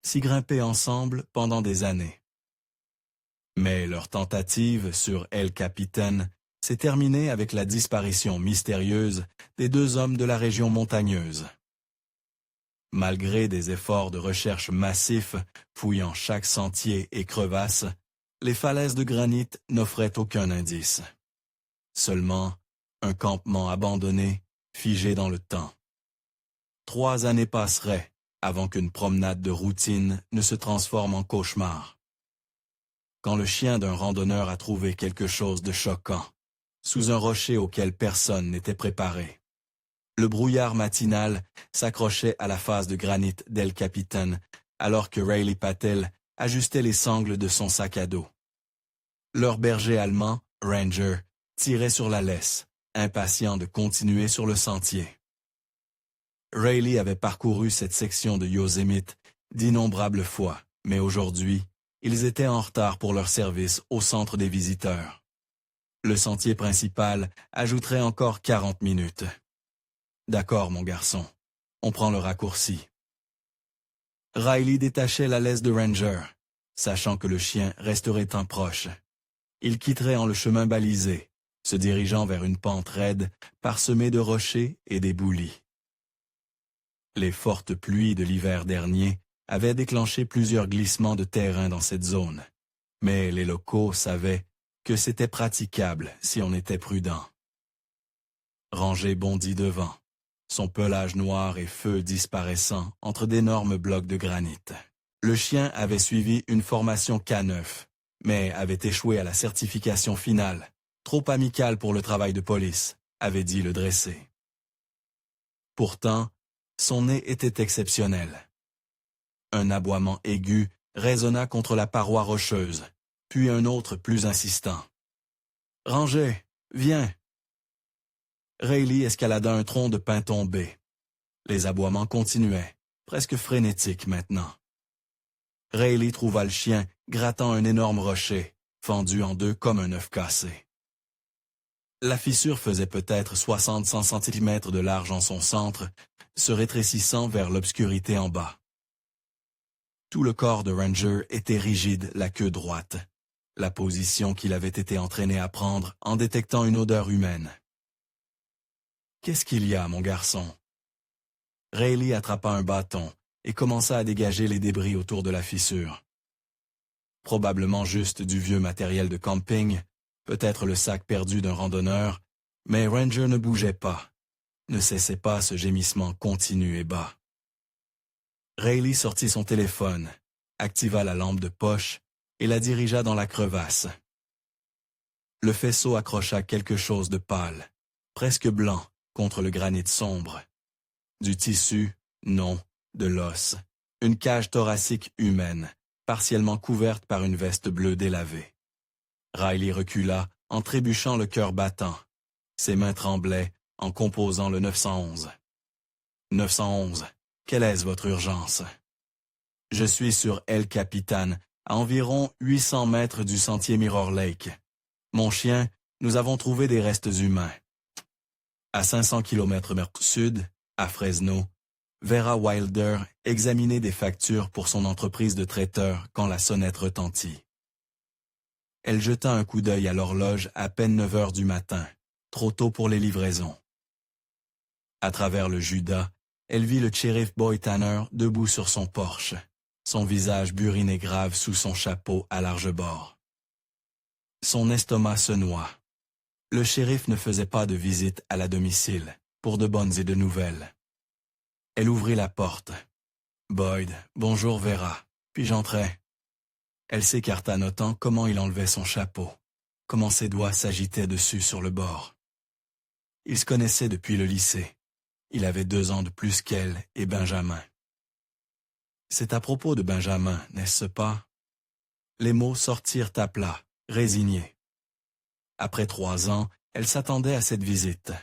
s'y grimper ensemble pendant des années. Mais leur tentative sur El Capitan s'est terminée avec la disparition mystérieuse des deux hommes de la région montagneuse. Malgré des efforts de recherche massifs, fouillant chaque sentier et crevasse, les falaises de granit n'offraient aucun indice. Seulement un campement abandonné, figé dans le temps. 3 années passeraient avant qu'une promenade de routine ne se transforme en cauchemar. Quand le chien d'un randonneur a trouvé quelque chose de choquant, sous un rocher auquel personne n'était préparé. Le brouillard matinal s'accrochait à la face de granit d'El Capitan, alors que Rayleigh Patel ajustait les sangles de son sac à dos. Leur berger allemand, Ranger, tirait sur la laisse, impatient de continuer sur le sentier. Rayleigh avait parcouru cette section de Yosemite d'innombrables fois, mais aujourd'hui, ils étaient en retard pour leur service au centre des visiteurs. Le sentier principal ajouterait encore 40 minutes. D'accord, mon garçon, on prend le raccourci. Rayleigh détachait la laisse de Ranger, sachant que le chien resterait un proche. Il quitterait en le chemin balisé, se dirigeant vers une pente raide, parsemée de rochers et d'éboulis. Les fortes pluies de l'hiver dernier avaient déclenché plusieurs glissements de terrain dans cette zone, mais les locaux savaient que c'était praticable si on était prudent. Ranger bondit devant, son pelage noir et feu disparaissant entre d'énormes blocs de granit. Le chien avait suivi une formation K9, mais avait échoué à la certification finale, trop amicale pour le travail de police, avait dit le dressé. Pourtant, son nez était exceptionnel. Un aboiement aigu résonna contre la paroi rocheuse, puis un autre plus insistant. « Ranger, viens !» Rayleigh escalada un tronc de pin tombé. Les aboiements continuaient, presque frénétiques maintenant. Rayleigh trouva le chien grattant un énorme rocher, fendu en deux comme un œuf cassé. La fissure faisait peut-être 60-100 cm de large en son centre, se rétrécissant vers l'obscurité en bas. Tout le corps de Ranger était rigide, la queue droite, la position qu'il avait été entraîné à prendre en détectant une odeur humaine. « Qu'est-ce qu'il y a, mon garçon ?» Rayleigh attrapa un bâton et commença à dégager les débris autour de la fissure. Probablement juste du vieux matériel de camping, peut-être le sac perdu d'un randonneur, mais Ranger ne bougeait pas, ne cessait pas ce gémissement continu et bas. Rayleigh sortit son téléphone, activa la lampe de poche et la dirigea dans la crevasse. Le faisceau accrocha quelque chose de pâle, presque blanc, contre le granit sombre. Du tissu, non, de l'os, une cage thoracique humaine, partiellement couverte par une veste bleue délavée. Rayleigh recula en trébuchant le cœur battant. Ses mains tremblaient en composant le 911. 911, quelle est votre urgence? Je suis sur El Capitan, à environ 800 mètres du sentier Mirror Lake. Mon chien, nous avons trouvé des restes humains. À 500 km sud, à Fresno, Vera Wilder examinait des factures pour son entreprise de traiteur quand la sonnette retentit. Elle jeta un coup d'œil à l'horloge à peine 9 heures du matin, trop tôt pour les livraisons. À travers le Judas, elle vit le shérif Boy Tanner debout sur son porche, son visage buriné grave sous son chapeau à large bord. Son estomac se noie. Le shérif ne faisait pas de visite à la domicile, pour de bonnes et de nouvelles. Elle ouvrit la porte. « Boyd, bonjour Vera, puis j'entrai. » Elle s'écarta notant comment il enlevait son chapeau, comment ses doigts s'agitaient dessus sur le bord. Ils se connaissaient depuis le lycée. Il avait 2 ans de plus qu'elle et Benjamin. C'est à propos de Benjamin, n'est-ce pas? Les mots sortirent à plat, résignés. Après 3 ans, elle s'attendait à cette visite.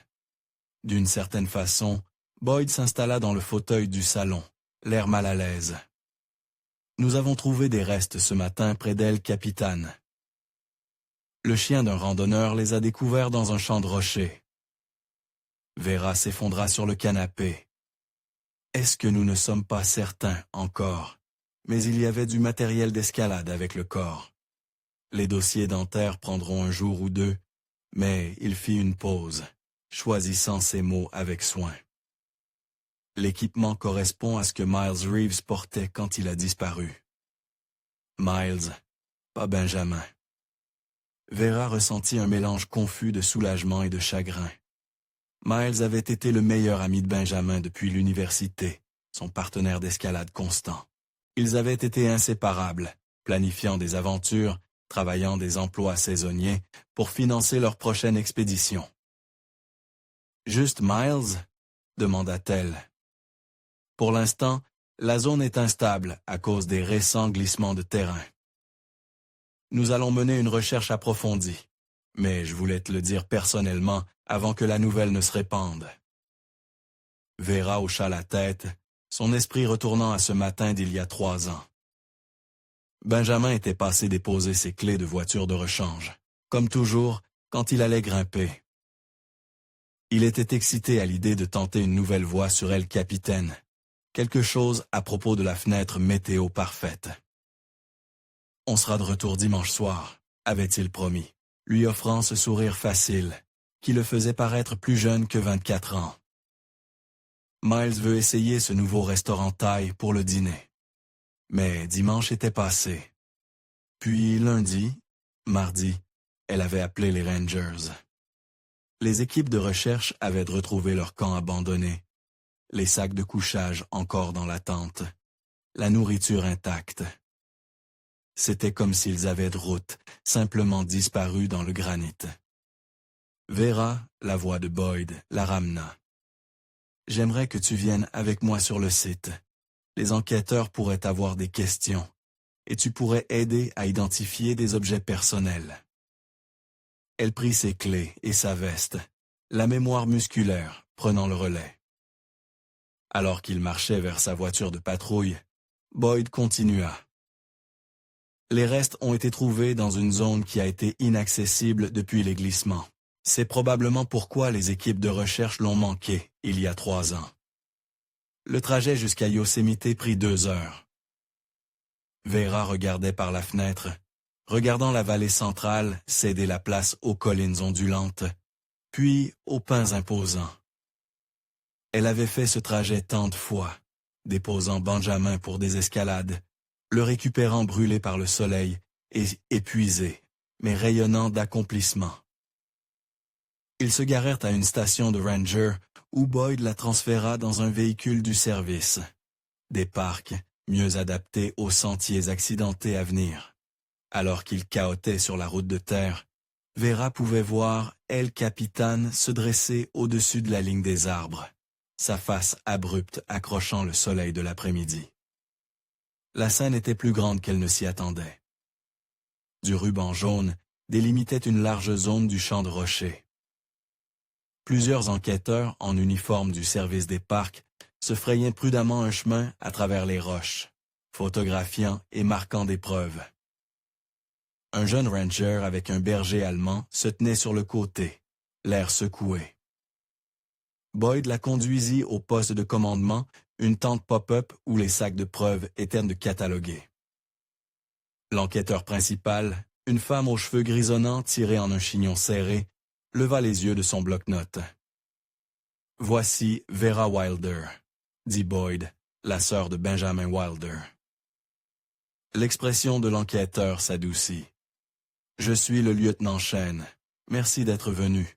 D'une certaine façon, Boyd s'installa dans le fauteuil du salon, l'air mal à l'aise. « Nous avons trouvé des restes ce matin près d'El Capitan. » Le chien d'un randonneur les a découverts dans un champ de rochers. Vera s'effondra sur le canapé. « Est-ce que nous ne sommes pas certains, encore, mais il y avait du matériel d'escalade avec le corps. Les dossiers dentaires prendront un jour ou deux, mais il fit une pause, choisissant ses mots avec soin. L'équipement correspond à ce que Miles Reeves portait quand il a disparu. Miles, pas Benjamin. Vera ressentit un mélange confus de soulagement et de chagrin. Miles avait été le meilleur ami de Benjamin depuis l'université, son partenaire d'escalade constant. Ils avaient été inséparables, planifiant des aventures, travaillant des emplois saisonniers pour financer leur prochaine expédition. « Juste Miles ?» demanda-t-elle. « Pour l'instant, la zone est instable à cause des récents glissements de terrain. Nous allons mener une recherche approfondie, mais je voulais te le dire personnellement avant que la nouvelle ne se répande. » Vera hocha la tête, son esprit retournant à ce matin d'il y a 3 ans. Benjamin était passé déposer ses clés de voiture de rechange, comme toujours quand il allait grimper. Il était excité à l'idée de tenter une nouvelle voie sur El Capitaine, quelque chose à propos de la fenêtre météo parfaite. « On sera de retour dimanche soir », avait-il promis, lui offrant ce sourire facile, qui le faisait paraître plus jeune que 24 ans. Miles veut essayer ce nouveau restaurant thaï pour le dîner. Mais dimanche était passé. Puis lundi, mardi, elle avait appelé les Rangers. Les équipes de recherche avaient retrouvé leur camp abandonné, les sacs de couchage encore dans la tente, la nourriture intacte. C'était comme s'ils avaient de route, simplement disparu dans le granit. Vera, la voix de Boyd, la ramena. « J'aimerais que tu viennes avec moi sur le site. Les enquêteurs pourraient avoir des questions, et tu pourrais aider à identifier des objets personnels. » Elle prit ses clés et sa veste, la mémoire musculaire prenant le relais. Alors qu'il marchait vers sa voiture de patrouille, Boyd continua. « Les restes ont été trouvés dans une zone qui a été inaccessible depuis les glissements. C'est probablement pourquoi les équipes de recherche l'ont manqué il y a 3 ans. Le trajet jusqu'à Yosemite prit 2 heures. » Vera regardait par la fenêtre, regardant la vallée centrale céder la place aux collines ondulantes, puis aux pins imposants. Elle avait fait ce trajet tant de fois, déposant Benjamin pour des escalades, le récupérant brûlé par le soleil et épuisé, mais rayonnant d'accomplissement. Ils se garèrent à une station de ranger où Boyd la transféra dans un véhicule du service. Des parcs, mieux adaptés aux sentiers accidentés à venir. Alors qu'il cahotait sur la route de terre, Vera pouvait voir El Capitan se dresser au-dessus de la ligne des arbres, sa face abrupte accrochant le soleil de l'après-midi. La scène était plus grande qu'elle ne s'y attendait. Du ruban jaune délimitait une large zone du champ de rochers. Plusieurs enquêteurs en uniforme du service des parcs se frayaient prudemment un chemin à travers les roches, photographiant et marquant des preuves. Un jeune ranger avec un berger allemand se tenait sur le côté, l'air secoué. Boyd la conduisit au poste de commandement, une tente pop-up où les sacs de preuves étaient catalogués. L'enquêteur principal, une femme aux cheveux grisonnants tirés en un chignon serré, leva les yeux de son bloc-notes. « Voici Vera Wilder », dit Boyd, la sœur de Benjamin Wilder. L'expression de l'enquêteur s'adoucit. « Je suis le lieutenant Chen. Merci d'être venu.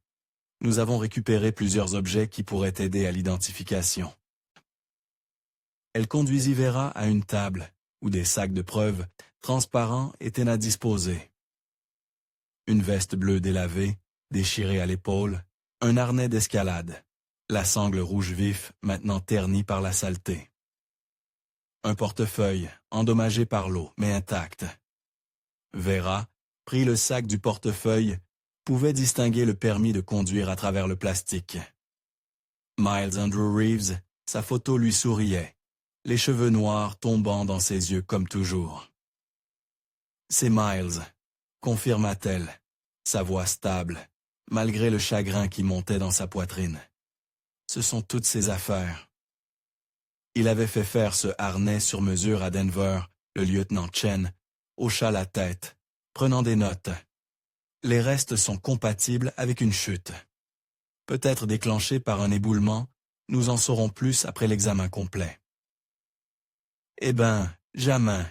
Nous avons récupéré plusieurs objets qui pourraient aider à l'identification. » Elle conduisit Vera à une table où des sacs de preuves transparents étaient à disposer. Une veste bleue délavée, déchirée à l'épaule, un harnais d'escalade, la sangle rouge vif maintenant ternie par la saleté. Un portefeuille, endommagé par l'eau, mais intact. Vera prit le sac du portefeuille, pouvait distinguer le permis de conduire à travers le plastique. Miles Andrew Reeves, sa photo lui souriait, les cheveux noirs tombant dans ses yeux comme toujours. « C'est Miles », confirma-t-elle, sa voix stable, malgré le chagrin qui montait dans sa poitrine. Ce sont toutes ses affaires. Il avait fait faire ce harnais sur mesure à Denver Le lieutenant Chen hocha la tête, prenant des notes. Les restes sont compatibles avec une chute. Peut-être déclenchée par un éboulement, nous en saurons plus après l'examen complet. Eh ben, jamais,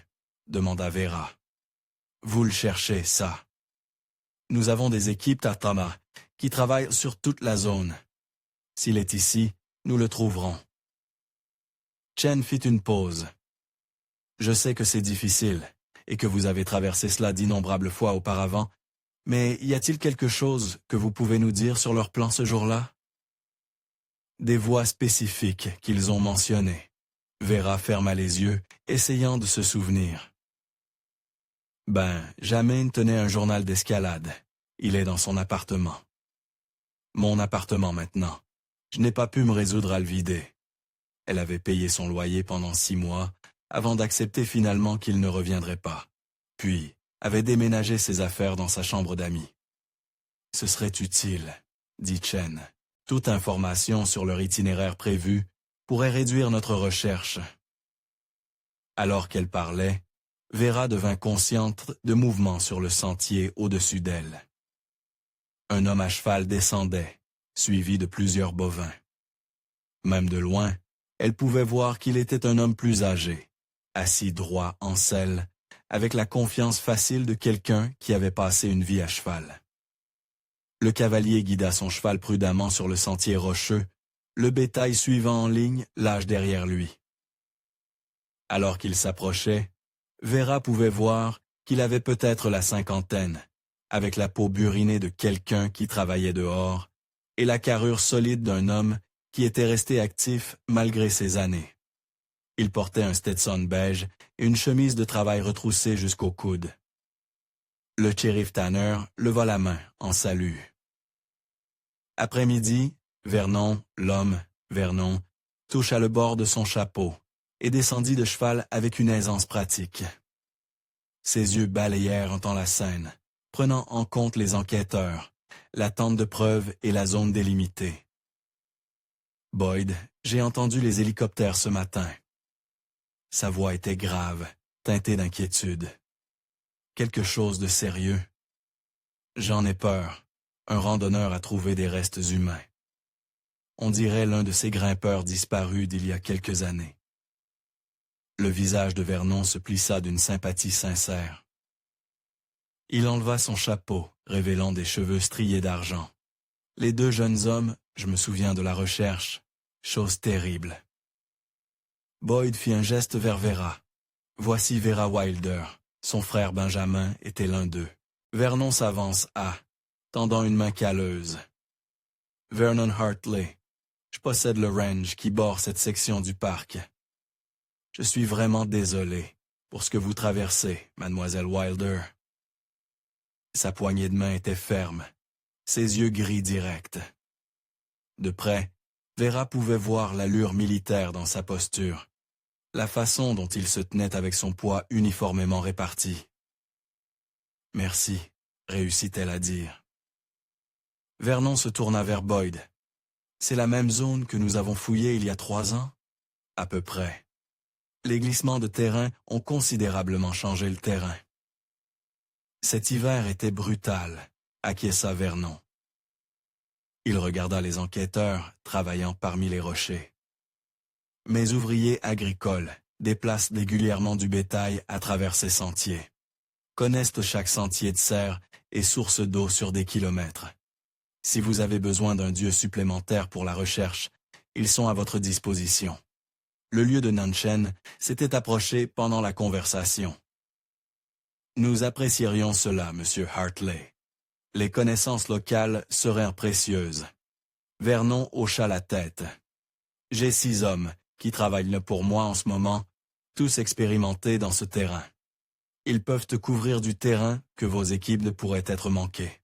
demanda Vera. Vous le cherchez, ça. Nous avons des équipes Tatama qui travaillent sur toute la zone. S'il est ici, nous le trouverons. Chen fit une pause. Je sais que c'est difficile et que vous avez traversé cela d'innombrables fois auparavant, mais y a-t-il quelque chose que vous pouvez nous dire sur leur plan ce jour-là? Des voies spécifiques qu'ils ont mentionnées. Vera ferma les yeux, essayant de se souvenir. Jamin tenait un journal d'escalade. Il est dans son appartement. Mon appartement maintenant. Je n'ai pas pu me résoudre à le vider. Elle avait payé son loyer pendant 6 mois, avant d'accepter finalement qu'il ne reviendrait pas. Puis, avait déménagé ses affaires dans sa chambre d'amis. Ce serait utile, dit Chen. Toute information sur leur itinéraire prévu pourrait réduire notre recherche. Alors qu'elle parlait, Vera devint consciente de mouvements sur le sentier au-dessus d'elle. Un homme à cheval descendait, suivi de plusieurs bovins. Même de loin, elle pouvait voir qu'il était un homme plus âgé, assis droit en selle, avec la confiance facile de quelqu'un qui avait passé une vie à cheval. Le cavalier guida son cheval prudemment sur le sentier rocheux, le bétail suivant en ligne l'âge derrière lui. Alors qu'il s'approchait, Vera pouvait voir qu'il avait peut-être la cinquantaine, avec la peau burinée de quelqu'un qui travaillait dehors, et la carrure solide d'un homme qui était resté actif malgré ses années. Il portait un Stetson beige et une chemise de travail retroussée jusqu'au coude. Le shérif Tanner leva la main en salut. Après-midi, Vernon, toucha le bord de son chapeau et descendit de cheval avec une aisance pratique. Ses yeux balayèrent en temps la scène, prenant en compte les enquêteurs, l'attente de preuves et la zone délimitée. « Boyd, j'ai entendu les hélicoptères ce matin. » Sa voix était grave, teintée d'inquiétude. « Quelque chose de sérieux. »« J'en ai peur. Un randonneur a trouvé des restes humains. On dirait l'un de ces grimpeurs disparus d'il y a quelques années. » Le visage de Vernon se plissa d'une sympathie sincère. Il enleva son chapeau, révélant des cheveux striés d'argent. Les 2 jeunes hommes, je me souviens de la recherche, chose terrible. Boyd fit un geste vers Vera. Voici Vera Wilder. Son frère Benjamin était l'un d'eux. Vernon s'avance tendant une main calleuse. Vernon Hartley. Je possède le range qui borde cette section du parc. Je suis vraiment désolé pour ce que vous traversez, mademoiselle Wilder. Sa poignée de main était ferme, ses yeux gris directs. De près, Vera pouvait voir l'allure militaire dans sa posture, la façon dont il se tenait avec son poids uniformément réparti. « Merci », réussit-elle à dire. Vernon se tourna vers Boyd. « C'est la même zone que nous avons fouillée il y a 3 ans ?»« À peu près. Les glissements de terrain ont considérablement changé le terrain. » Cet hiver était brutal, acquiesça Vernon. Il regarda les enquêteurs travaillant parmi les rochers. Mes ouvriers agricoles déplacent régulièrement du bétail à travers ces sentiers, connaissent chaque sentier de serre et source d'eau sur des kilomètres. Si vous avez besoin d'un dieu supplémentaire pour la recherche, ils sont à votre disposition. Le lieu de Nanshen s'était approché pendant la conversation. Nous apprécierions cela, Monsieur Hartley. Les connaissances locales seraient précieuses. Vernon hocha la tête. J'ai 6 hommes qui travaillent là pour moi en ce moment, tous expérimentés dans ce terrain. Ils peuvent te couvrir du terrain que vos équipes ne pourraient être manquées.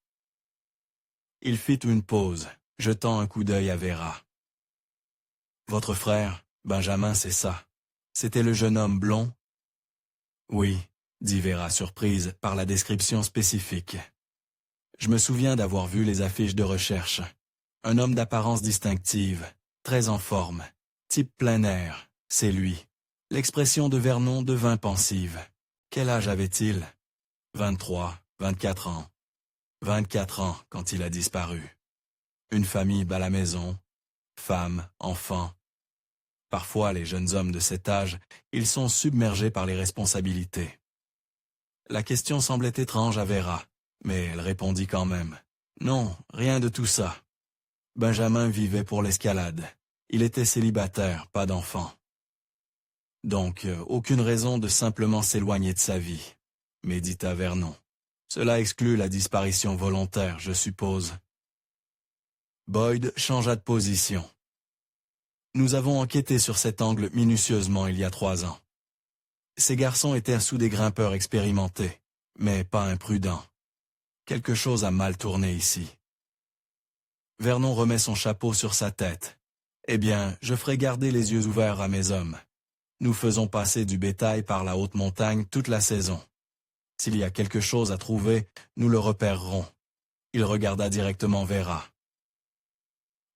Il fit une pause, jetant un coup d'œil à Vera. Votre frère, Benjamin, c'est ça. C'était le jeune homme blond? Oui, dit Vera surprise par la description spécifique. Je me souviens d'avoir vu les affiches de recherche. Un homme d'apparence distinctive, très en forme, type plein air, c'est lui. L'expression de Vernon devint pensive. Quel âge avait-il? 23, 24 ans. 24 ans quand il a disparu. Une famille à la maison, femme, enfants. Parfois, les jeunes hommes de cet âge, ils sont submergés par les responsabilités. La question semblait étrange à Vera, mais elle répondit quand même. Non, rien de tout ça. Benjamin vivait pour l'escalade. Il était célibataire, pas d'enfant. Donc, aucune raison de simplement s'éloigner de sa vie, médita Vernon. Cela exclut la disparition volontaire, je suppose. Boyd changea de position. Nous avons enquêté sur cet angle minutieusement il y a 3 ans. Ces garçons étaient sous des grimpeurs expérimentés, mais pas imprudents. Quelque chose a mal tourné ici. Vernon remet son chapeau sur sa tête. Eh bien, je ferai garder les yeux ouverts à mes hommes. Nous faisons passer du bétail par la haute montagne toute la saison. S'il y a quelque chose à trouver, nous le repérerons. Il regarda directement Vera.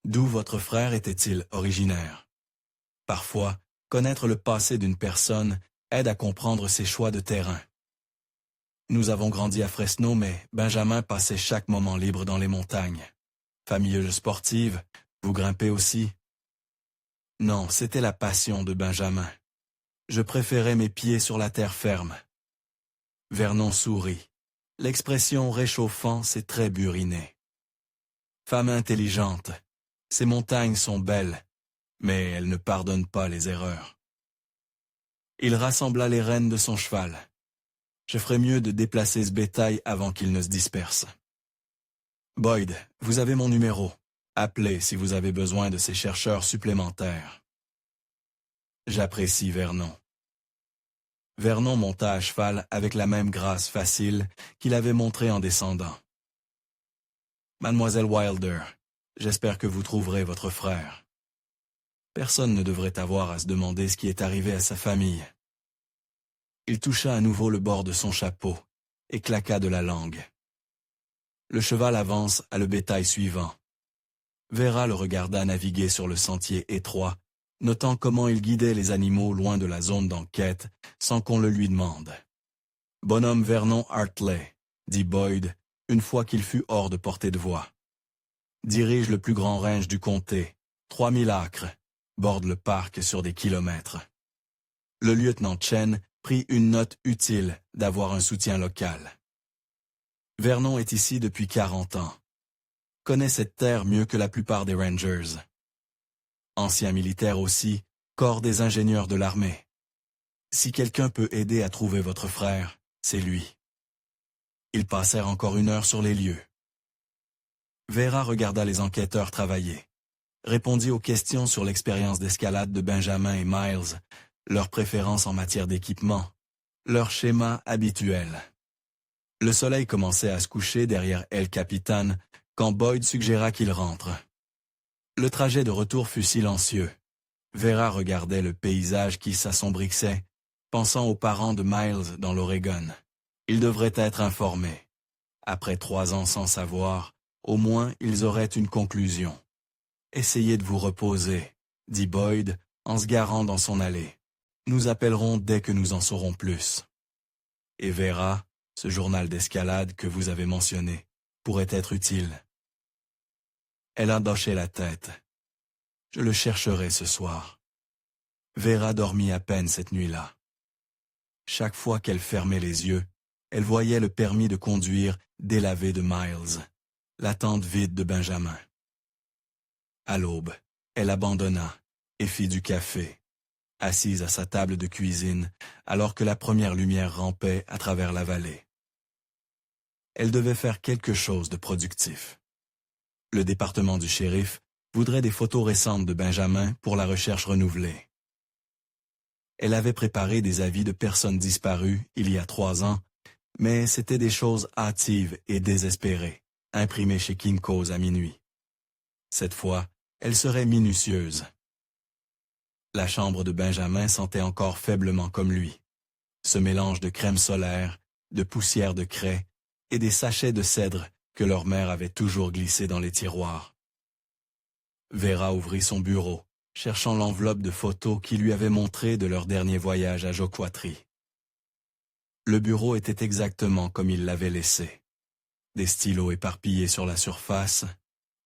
D'où votre frère était-il originaire? Parfois, connaître le passé d'une personne aide à comprendre ses choix de terrain. Nous avons grandi à Fresno, mais Benjamin passait chaque moment libre dans les montagnes. Famille sportive, vous grimpez aussi? Non, c'était la passion de Benjamin. Je préférais mes pieds sur la terre ferme. Vernon sourit. L'expression réchauffant s'est très burinée. Femme intelligente, ces montagnes sont belles, mais elles ne pardonnent pas les erreurs. Il rassembla les rênes de son cheval. Je ferais mieux de déplacer ce bétail avant qu'il ne se disperse. Boyd, vous avez mon numéro. Appelez si vous avez besoin de ces chercheurs supplémentaires. J'apprécie Vernon. Vernon monta à cheval avec la même grâce facile qu'il avait montrée en descendant. Mademoiselle Wilder, j'espère que vous trouverez votre frère. Personne ne devrait avoir à se demander ce qui est arrivé à sa famille. Il toucha à nouveau le bord de son chapeau et claqua de la langue. Le cheval avance à le bétail suivant. Vera le regarda naviguer sur le sentier étroit, notant comment il guidait les animaux loin de la zone d'enquête sans qu'on le lui demande. « Bonhomme Vernon Hartley », dit Boyd, une fois qu'il fut hors de portée de voix. « Dirige le plus grand range du comté, 3000 acres, borde le parc sur des kilomètres. » Le lieutenant Chen prit une note utile d'avoir un soutien local. Vernon est ici depuis 40 ans. Connaît cette terre mieux que la plupart des Rangers. Ancien militaire aussi, corps des ingénieurs de l'armée. Si quelqu'un peut aider à trouver votre frère, c'est lui. Ils passèrent encore 1 heure sur les lieux. Vera regarda les enquêteurs travailler, répondit aux questions sur l'expérience d'escalade de Benjamin et Miles, leurs préférences en matière d'équipement, leur schéma habituel. Le soleil commençait à se coucher derrière El Capitan quand Boyd suggéra qu'il rentre. Le trajet de retour fut silencieux. Vera regardait le paysage qui s'assombrissait, pensant aux parents de Miles dans l'Oregon. Ils devraient être informés. Après 3 ans sans savoir, au moins ils auraient une conclusion. « Essayez de vous reposer », dit Boyd en se garant dans son allée. « Nous appellerons dès que nous en saurons plus. » Et Vera, ce journal d'escalade que vous avez mentionné, pourrait être utile. Elle a hoché la tête. « Je le chercherai ce soir. » Vera dormit à peine cette nuit-là. Chaque fois qu'elle fermait les yeux, elle voyait le permis de conduire délavé de Miles, la tente vide de Benjamin. À l'aube, elle abandonna et fit du café, assise à sa table de cuisine alors que la première lumière rampait à travers la vallée. Elle devait faire quelque chose de productif. Le département du shérif voudrait des photos récentes de Benjamin pour la recherche renouvelée. Elle avait préparé des avis de personnes disparues il y a 3 ans, mais c'étaient des choses hâtives et désespérées, imprimées chez Kinko's à minuit. Cette fois, elle serait minutieuse. La chambre de Benjamin sentait encore faiblement comme lui. Ce mélange de crème solaire, de poussière de craie et des sachets de cèdre que leur mère avait toujours glissés dans les tiroirs. Vera ouvrit son bureau, cherchant l'enveloppe de photos qui lui avait montré de leur dernier voyage à Joquatry. Le bureau était exactement comme il l'avait laissé. Des stylos éparpillés sur la surface,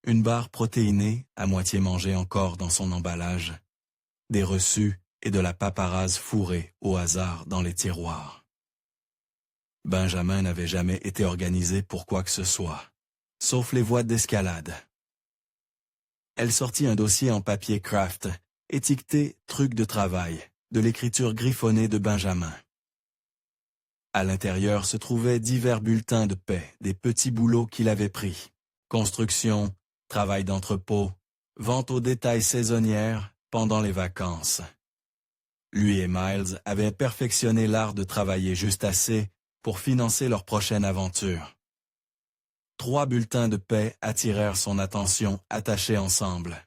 une barre protéinée à moitié mangée encore dans son emballage, des reçus et de la paparase fourrée au hasard dans les tiroirs. Benjamin n'avait jamais été organisé pour quoi que ce soit, sauf les voies d'escalade. Elle sortit un dossier en papier craft, étiqueté « Truc de travail », de l'écriture griffonnée de Benjamin. À l'intérieur se trouvaient divers bulletins de paie, des petits boulots qu'il avait pris. Construction, travail d'entrepôt, vente au détail saisonnière pendant les vacances. Lui et Miles avaient perfectionné l'art de travailler juste assez pour financer leur prochaine aventure. 3 bulletins de paie attirèrent son attention attachés ensemble.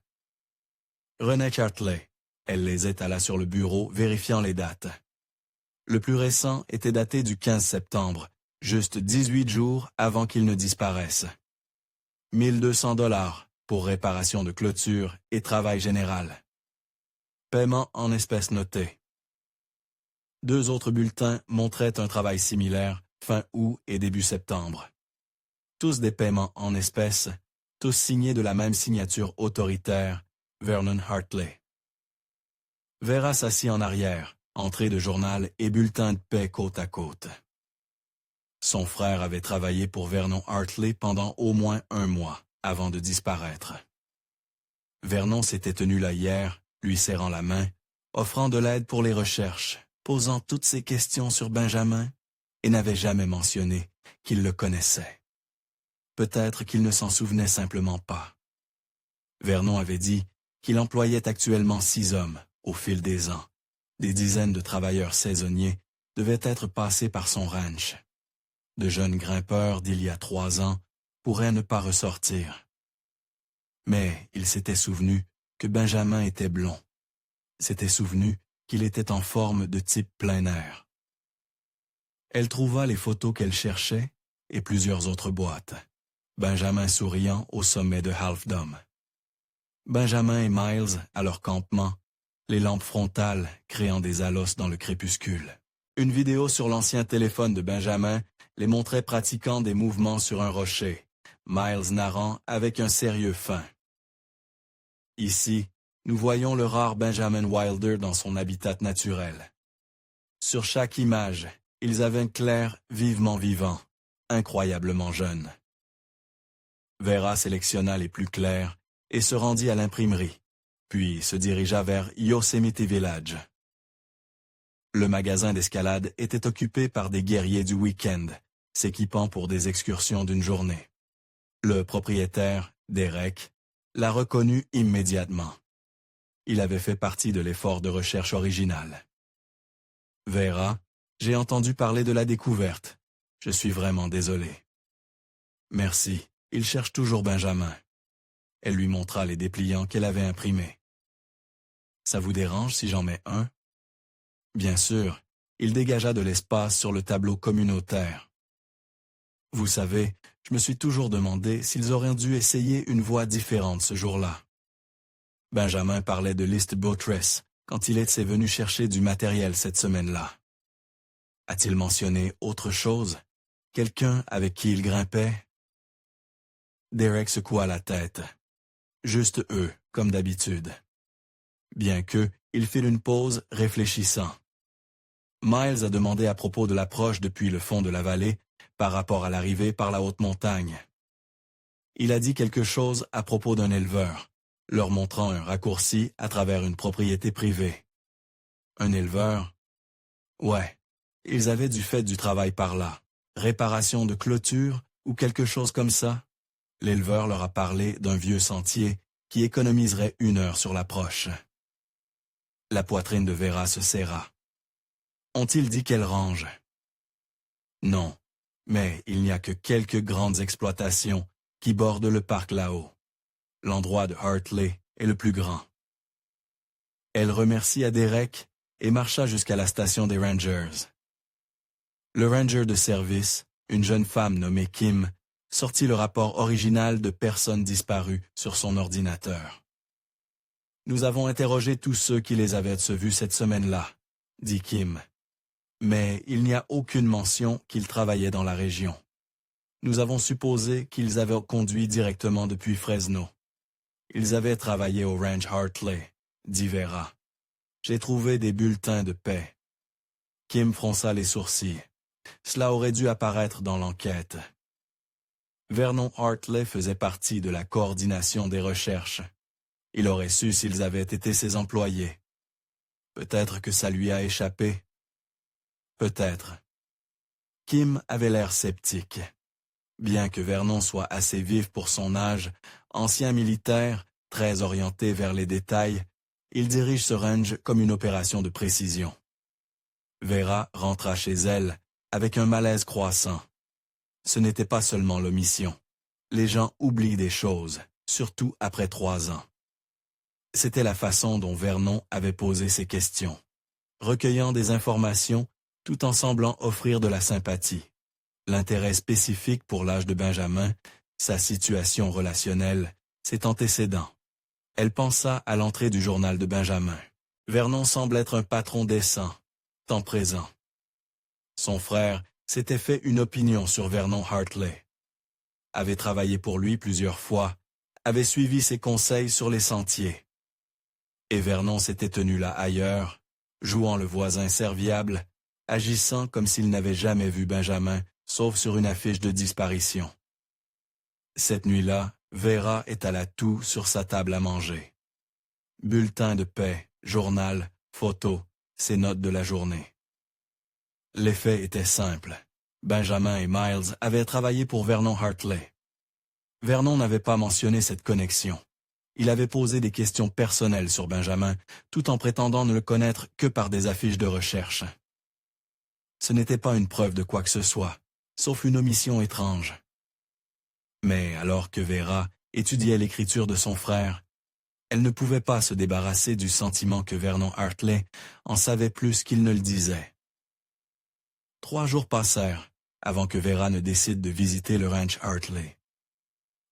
René Hartley, elle les étala sur le bureau, vérifiant les dates. Le plus récent était daté du 15 septembre, juste 18 jours avant qu'il ne disparaisse. 1200 $ pour réparation de clôture et travail général. Paiement en espèces noté. 2 autres bulletins montraient un travail similaire, fin août et début septembre. Tous des paiements en espèces, tous signés de la même signature autoritaire, Vernon Hartley. Vera s'assit en arrière, entrée de journal et bulletin de paie côte à côte. Son frère avait travaillé pour Vernon Hartley pendant au moins 1 mois, avant de disparaître. Vernon s'était tenu là hier, lui serrant la main, offrant de l'aide pour les recherches, posant toutes ses questions sur Benjamin, et n'avait jamais mentionné qu'il le connaissait. Peut-être qu'il ne s'en souvenait simplement pas. Vernon avait dit qu'il employait actuellement 6 hommes, au fil des ans. Des dizaines de travailleurs saisonniers devaient être passés par son ranch. De jeunes grimpeurs d'il y a 3 ans pourraient ne pas ressortir. Mais il s'était souvenu que Benjamin était blond. S'était souvenu qu'il était en forme de type plein air. Elle trouva les photos qu'elle cherchait et plusieurs autres boîtes. Benjamin souriant au sommet de Half Dome. Benjamin et Miles à leur campement, les lampes frontales créant des allos dans le crépuscule. Une vidéo sur l'ancien téléphone de Benjamin les montrait pratiquant des mouvements sur un rocher, Miles narrant avec un sérieux fin. Ici, nous voyons le rare Benjamin Wilder dans son habitat naturel. Sur chaque image, ils avaient un clair vivement vivant, incroyablement jeune. Vera sélectionna les plus clairs et se rendit à l'imprimerie, puis se dirigea vers Yosemite Village. Le magasin d'escalade était occupé par des guerriers du week-end, s'équipant pour des excursions d'une journée. Le propriétaire, Derek, l'a reconnu immédiatement. Il avait fait partie de l'effort de recherche original. Vera, j'ai entendu parler de la découverte. Je suis vraiment désolé. Merci, il cherche toujours Benjamin. Elle lui montra les dépliants qu'elle avait imprimés. Ça vous dérange si j'en mets un? Bien sûr, il dégagea de l'espace sur le tableau communautaire. Vous savez, je me suis toujours demandé s'ils auraient dû essayer une voie différente ce jour-là. Benjamin parlait de List Bottress quand il était venu chercher du matériel cette semaine-là. A-t-il mentionné autre chose? Quelqu'un avec qui il grimpait? Derek secoua la tête. Juste eux, comme d'habitude. Bien que, il fit une pause, réfléchissant. Miles a demandé à propos de l'approche depuis le fond de la vallée, par rapport à l'arrivée par la haute montagne. Il a dit quelque chose à propos d'un éleveur, leur montrant un raccourci à travers une propriété privée. Un éleveur? Ouais, ils avaient fait du travail par là, réparation de clôture ou quelque chose comme ça. L'éleveur leur a parlé d'un vieux sentier qui économiserait 1 heure sur l'approche. La poitrine de Vera se serra. Ont-ils dit quelle range? Non, mais il n'y a que quelques grandes exploitations qui bordent le parc là-haut. L'endroit de Hartley est le plus grand. Elle remercia Derek et marcha jusqu'à la station des Rangers. Le ranger de service, une jeune femme nommée Kim, sortit le rapport original de personnes disparues sur son ordinateur. Nous avons interrogé tous ceux qui les avaient vus cette semaine-là, dit Kim. Mais il n'y a aucune mention qu'ils travaillaient dans la région. Nous avons supposé qu'ils avaient conduit directement depuis Fresno. Ils avaient travaillé au ranch Hartley, dit Vera. J'ai trouvé des bulletins de paix. Kim fronça les sourcils. Cela aurait dû apparaître dans l'enquête. Vernon Hartley faisait partie de la coordination des recherches. Il aurait su s'ils avaient été ses employés. Peut-être que ça lui a échappé. Peut-être. Kim avait l'air sceptique. Bien que Vernon soit assez vif pour son âge, ancien militaire, très orienté vers les détails, il dirige ce range comme une opération de précision. Vera rentra chez elle avec un malaise croissant. Ce n'était pas seulement l'omission. Les gens oublient des choses, surtout après 3 ans. C'était la façon dont Vernon avait posé ses questions, recueillant des informations tout en semblant offrir de la sympathie. L'intérêt spécifique pour l'âge de Benjamin, sa situation relationnelle, ses antécédents. Elle pensa à l'entrée du journal de Benjamin. Vernon semble être un patron décent, temps présent. Son frère s'était fait une opinion sur Vernon Hartley. Avait travaillé pour lui plusieurs fois, avait suivi ses conseils sur les sentiers. Et Vernon s'était tenu là ailleurs, jouant le voisin serviable, agissant comme s'il n'avait jamais vu Benjamin, sauf sur une affiche de disparition. Cette nuit-là, Vera étala tout sur sa table à manger. Bulletin de paix, journal, photos, ses notes de la journée. L'effet était simple. Benjamin et Miles avaient travaillé pour Vernon Hartley. Vernon n'avait pas mentionné cette connexion. Il avait posé des questions personnelles sur Benjamin, tout en prétendant ne le connaître que par des affiches de recherche. Ce n'était pas une preuve de quoi que ce soit, sauf une omission étrange. Mais alors que Vera étudiait l'écriture de son frère, elle ne pouvait pas se débarrasser du sentiment que Vernon Hartley en savait plus qu'il ne le disait. 3 jours passèrent avant que Vera ne décide de visiter le ranch Hartley.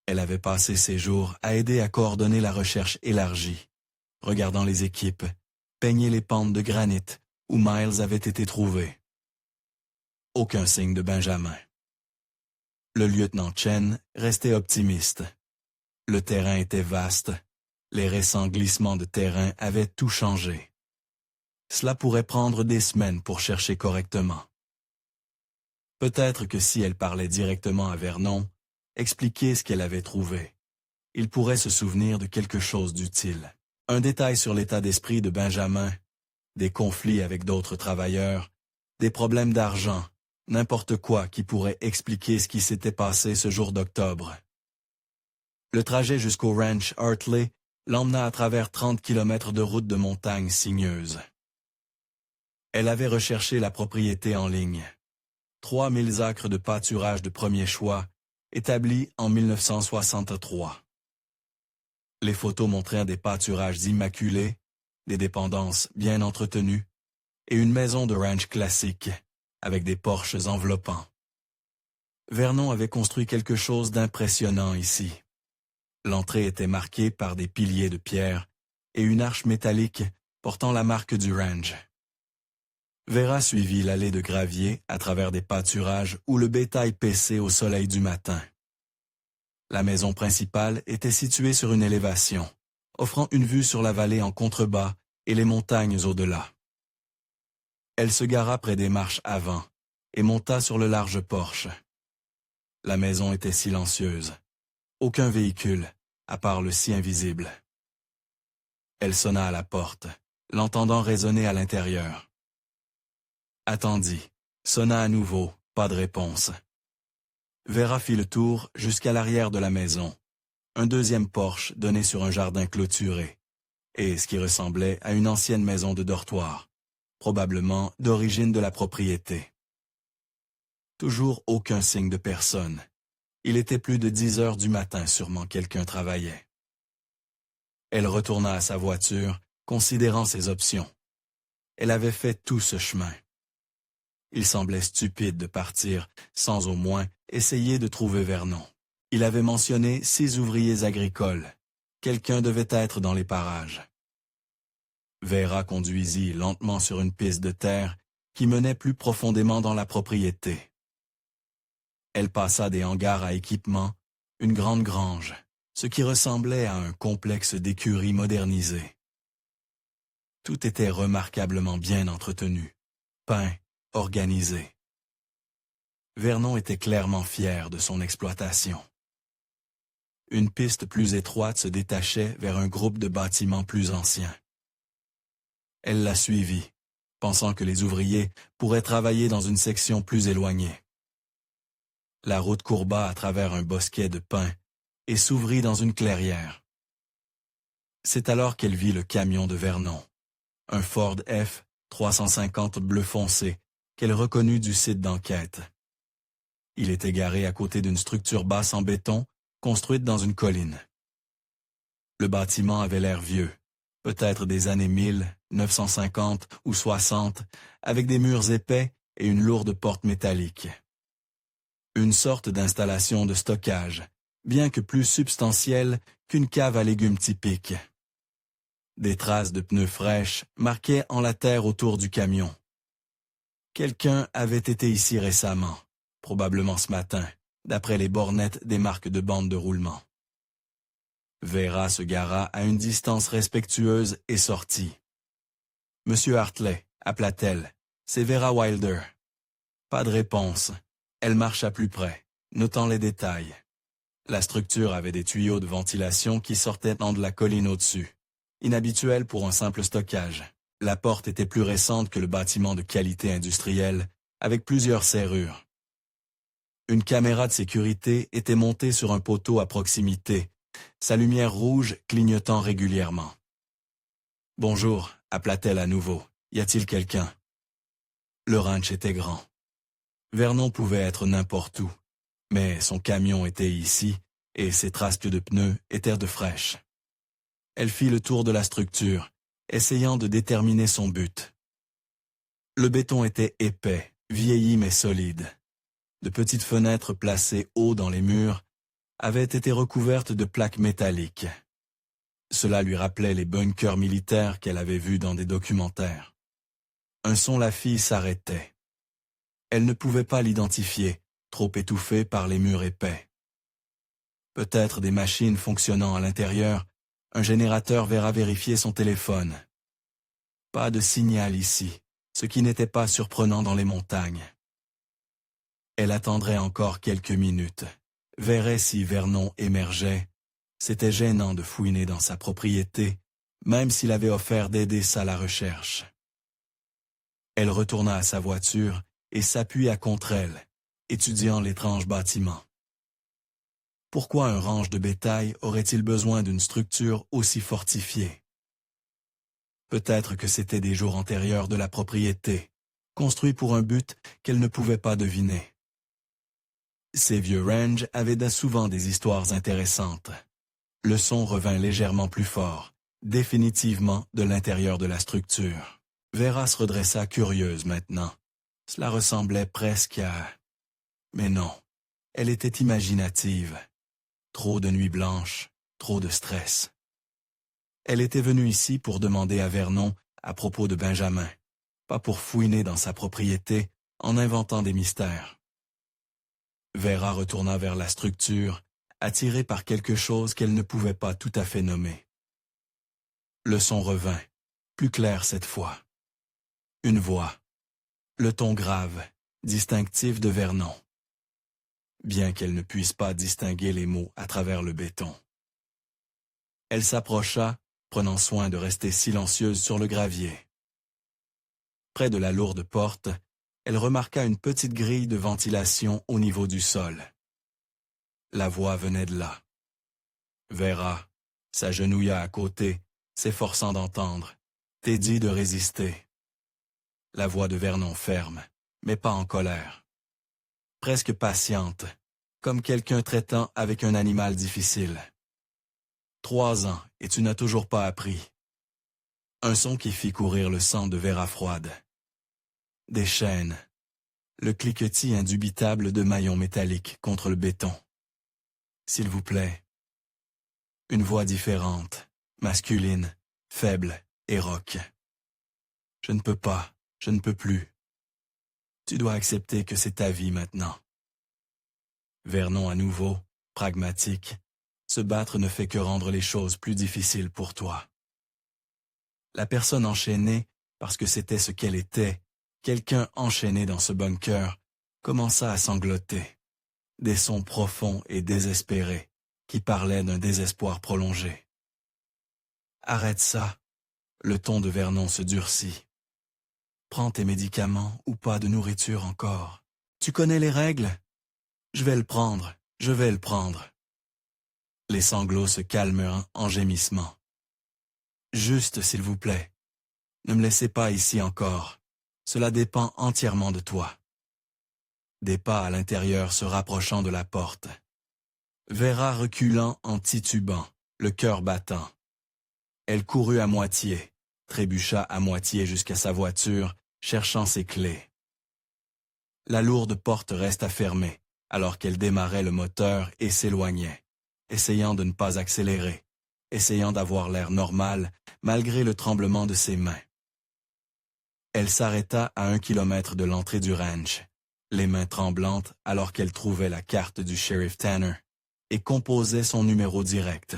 Elle avait passé ses jours à aider à coordonner la recherche élargie, regardant les équipes, peigner les pentes de granit où Miles avait été trouvé. Aucun signe de Benjamin. Le lieutenant Chen restait optimiste. Le terrain était vaste. Les récents glissements de terrain avaient tout changé. Cela pourrait prendre des semaines pour chercher correctement. Peut-être que si elle parlait directement à Vernon, expliquer ce qu'elle avait trouvé, il pourrait se souvenir de quelque chose d'utile. Un détail sur l'état d'esprit de Benjamin, des conflits avec d'autres travailleurs, des problèmes d'argent, n'importe quoi qui pourrait expliquer ce qui s'était passé ce jour d'octobre. Le trajet jusqu'au ranch Hartley l'emmena à travers 30 kilomètres de route de montagne sinueuse. Elle avait recherché la propriété en ligne. 3000 acres de pâturage de premier choix, établis en 1963. Les photos montraient des pâturages immaculés, des dépendances bien entretenues, et une maison de ranch classique, avec des porches enveloppants. Vernon avait construit quelque chose d'impressionnant ici. L'entrée était marquée par des piliers de pierre et une arche métallique portant la marque du ranch. Vera suivit l'allée de gravier à travers des pâturages où le bétail paissait au soleil du matin. La maison principale était située sur une élévation, offrant une vue sur la vallée en contrebas et les montagnes au-delà. Elle se gara près des marches avant et monta sur le large porche. La maison était silencieuse. Aucun véhicule, à part le sien visible. Elle sonna à la porte, l'entendant résonner à l'intérieur. Attendit, sonna à nouveau, pas de réponse. Vera fit le tour jusqu'à l'arrière de la maison. Un deuxième porche donnait sur un jardin clôturé, et ce qui ressemblait à une ancienne maison de dortoir, probablement d'origine de la propriété. Toujours aucun signe de personne. Il était plus de 10 heures du matin, sûrement quelqu'un travaillait. Elle retourna à sa voiture, considérant ses options. Elle avait fait tout ce chemin. Il semblait stupide de partir, sans au moins essayer de trouver Vernon. Il avait mentionné 6 ouvriers agricoles. Quelqu'un devait être dans les parages. Vera conduisit lentement sur une piste de terre qui menait plus profondément dans la propriété. Elle passa des hangars à équipement, une grande grange, ce qui ressemblait à un complexe d'écuries modernisé. Tout était remarquablement bien entretenu, peint, organisé. Vernon était clairement fier de son exploitation. Une piste plus étroite se détachait vers un groupe de bâtiments plus anciens. Elle la suivit, pensant que les ouvriers pourraient travailler dans une section plus éloignée. La route courba à travers un bosquet de pins et s'ouvrit dans une clairière. C'est alors qu'elle vit le camion de Vernon, un Ford F-350 bleu foncé, qu'elle reconnut du site d'enquête. Il était garé à côté d'une structure basse en béton, construite dans une colline. Le bâtiment avait l'air vieux, peut-être des années 1950 ou 60, avec des murs épais et une lourde porte métallique. Une sorte d'installation de stockage, bien que plus substantielle qu'une cave à légumes typique. Des traces de pneus fraîches marquaient en la terre autour du camion. Quelqu'un avait été ici récemment, probablement ce matin, d'après les bornettes des marques de bande de roulement. Vera se gara à une distance respectueuse et sortit. « Monsieur Hartley », appela-t-elle, « c'est Vera Wilder. » Pas de réponse. Elle marcha plus près, notant les détails. La structure avait des tuyaux de ventilation qui sortaient de la colline au-dessus. Inhabituel pour un simple stockage. La porte était plus récente que le bâtiment de qualité industrielle, avec plusieurs serrures. Une caméra de sécurité était montée sur un poteau à proximité, sa lumière rouge clignotant régulièrement. « Bonjour », appela-t-elle à nouveau. « Y a-t-il quelqu'un » Le ranch était grand. Vernon pouvait être n'importe où, mais son camion était ici, et ses traces de pneus étaient de fraîches. Elle fit le tour de la structure, essayant de déterminer son but. Le béton était épais, vieilli mais solide. De petites fenêtres placées haut dans les murs avaient été recouvertes de plaques métalliques. Cela lui rappelait les bunkers militaires qu'elle avait vus dans des documentaires. Un son la fille s'arrêtait. Elle ne pouvait pas l'identifier, trop étouffée par les murs épais. Peut-être des machines fonctionnant à l'intérieur, un générateur verra vérifier son téléphone. Pas de signal ici, ce qui n'était pas surprenant dans les montagnes. Elle attendrait encore quelques minutes, verrait si Vernon émergeait. C'était gênant de fouiner dans sa propriété, même s'il avait offert d'aider à la recherche. Elle retourna à sa voiture et s'appuya contre elle, étudiant l'étrange bâtiment. Pourquoi un ranch de bétail aurait-il besoin d'une structure aussi fortifiée? Peut-être que c'était des jours antérieurs de la propriété, construits pour un but qu'elle ne pouvait pas deviner. Ces vieux ranges avaient souvent des histoires intéressantes. Le son revint légèrement plus fort, définitivement de l'intérieur de la structure. Vera se redressa curieuse maintenant. Cela ressemblait presque à... Mais non, elle était imaginative. Trop de nuits blanches, trop de stress. Elle était venue ici pour demander à Vernon à propos de Benjamin, pas pour fouiner dans sa propriété en inventant des mystères. Vera retourna vers la structure, attirée par quelque chose qu'elle ne pouvait pas tout à fait nommer. Le son revint, plus clair cette fois. Une voix, le ton grave, distinctif de Vernon, bien qu'elle ne puisse pas distinguer les mots à travers le béton. Elle s'approcha, prenant soin de rester silencieuse sur le gravier. Près de la lourde porte, elle remarqua une petite grille de ventilation au niveau du sol. La voix venait de là. Vera s'agenouilla à côté, s'efforçant d'entendre, Teddy de résister. La voix de Vernon ferme, mais pas en colère. Presque patiente, comme quelqu'un traitant avec un animal difficile. 3 ans, et tu n'as toujours pas appris. Un son qui fit courir le sang de Vera froide. Des chaînes. Le cliquetis indubitable de maillons métalliques contre le béton. S'il vous plaît. Une voix différente, masculine, faible et Rock. Je ne peux pas, je ne peux plus. Tu dois accepter que c'est ta vie maintenant. Vernon à nouveau, pragmatique. Se battre ne fait que rendre les choses plus difficiles pour toi. La personne enchaînée, parce que c'était ce qu'elle était, quelqu'un enchaîné dans ce bunker, commença à sangloter. Des sons profonds et désespérés, qui parlaient d'un désespoir prolongé. Arrête ça. Le ton de Vernon se durcit. Prends tes médicaments ou pas de nourriture encore. Tu connais les règles? Je vais le prendre, je vais le prendre. Les sanglots se calmèrent en gémissements. Juste, s'il vous plaît. Ne me laissez pas ici encore. Cela dépend entièrement de toi. Des pas à l'intérieur se rapprochant de la porte. Vera reculant en titubant, le cœur battant. Elle courut à moitié, trébucha à moitié jusqu'à sa voiture, cherchant ses clés. La lourde porte resta fermée, alors qu'elle démarrait le moteur et s'éloignait, essayant de ne pas accélérer, essayant d'avoir l'air normal, malgré le tremblement de ses mains. Elle s'arrêta à 1 kilomètre de l'entrée du ranch, les mains tremblantes alors qu'elle trouvait la carte du shérif Tanner, et composait son numéro direct.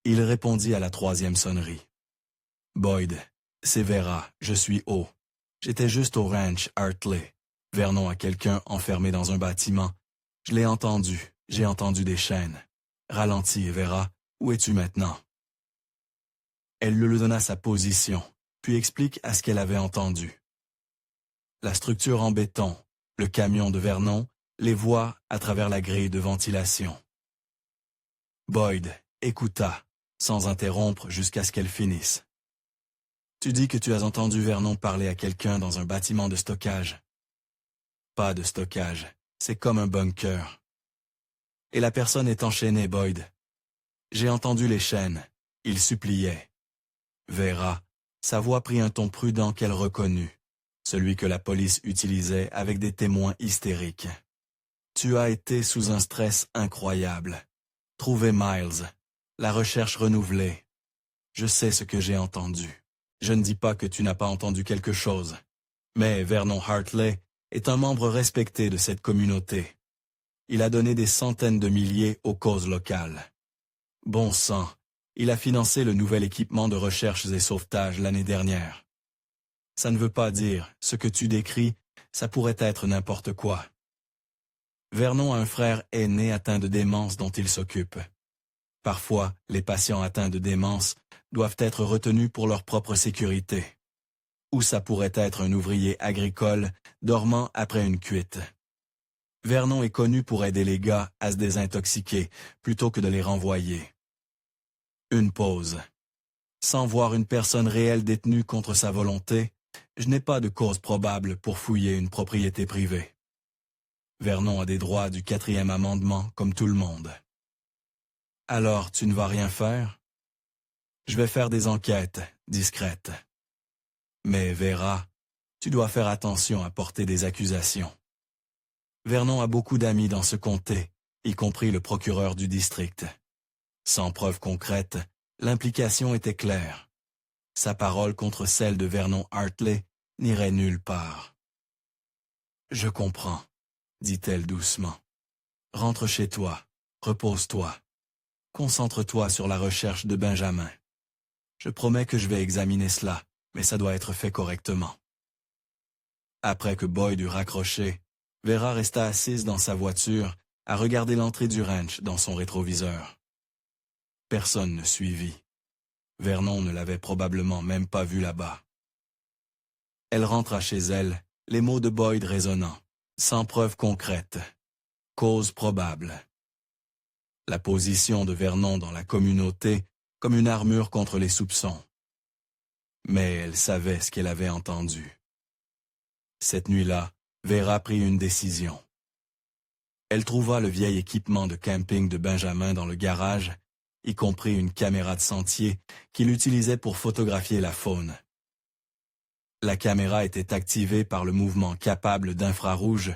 Il répondit à la 3e sonnerie. « Boyd, c'est Vera, je suis haut. J'étais juste au ranch Hartley. Vernon a quelqu'un enfermé dans un bâtiment. Je l'ai entendu, j'ai entendu des chaînes. Ralentis, Vera, où es-tu maintenant? » Elle lui donna sa position, puis explique à ce qu'elle avait entendu. La structure en béton, le camion de Vernon, les voix à travers la grille de ventilation. Boyd écouta, sans interrompre jusqu'à ce qu'elle finisse. Tu dis que tu as entendu Vernon parler à quelqu'un dans un bâtiment de stockage. Pas de stockage, c'est comme un bunker. Et la personne est enchaînée, Boyd. J'ai entendu les chaînes, il suppliait. Vera, sa voix prit un ton prudent qu'elle reconnut, celui que la police utilisait avec des témoins hystériques. Tu as été sous un stress incroyable. Trouver Miles, la recherche renouvelée. Je sais ce que j'ai entendu. Je ne dis pas que tu n'as pas entendu quelque chose. Mais Vernon Hartley est un membre respecté de cette communauté. Il a donné des centaines de milliers aux causes locales. Bon sang, il a financé le nouvel équipement de recherche et sauvetage l'année dernière. Ça ne veut pas dire, ce que tu décris, ça pourrait être n'importe quoi. Vernon a un frère aîné atteint de démence dont il s'occupe. Parfois, les patients atteints de démence doivent être retenus pour leur propre sécurité. Ou ça pourrait être un ouvrier agricole dormant après une cuite. Vernon est connu pour aider les gars à se désintoxiquer plutôt que de les renvoyer. Une pause. Sans voir une personne réelle détenue contre sa volonté, je n'ai pas de cause probable pour fouiller une propriété privée. Vernon a des droits du 4e amendement comme tout le monde. Alors, tu ne vas rien faire? Je vais faire des enquêtes, discrètes. Mais Vera, tu dois faire attention à porter des accusations. Vernon a beaucoup d'amis dans ce comté, y compris le procureur du district. Sans preuve concrète, l'implication était claire. Sa parole contre celle de Vernon Hartley n'irait nulle part. « Je comprends », dit-elle doucement. « Rentre chez toi, repose-toi. Concentre-toi sur la recherche de Benjamin. Je promets que je vais examiner cela, mais ça doit être fait correctement. » Après que Boyd eut raccroché, Vera resta assise dans sa voiture à regarder l'entrée du ranch dans son rétroviseur. Personne ne suivit. Vernon ne l'avait probablement même pas vu là-bas. Elle rentra chez elle, les mots de Boyd résonnant, sans preuve concrète. Cause probable. La position de Vernon dans la communauté comme une armure contre les soupçons. Mais elle savait ce qu'elle avait entendu. Cette nuit-là, Vera prit une décision. Elle trouva le vieil équipement de camping de Benjamin dans le garage, y compris une caméra de sentier qu'il utilisait pour photographier la faune. La caméra était activée par le mouvement capable d'infrarouge,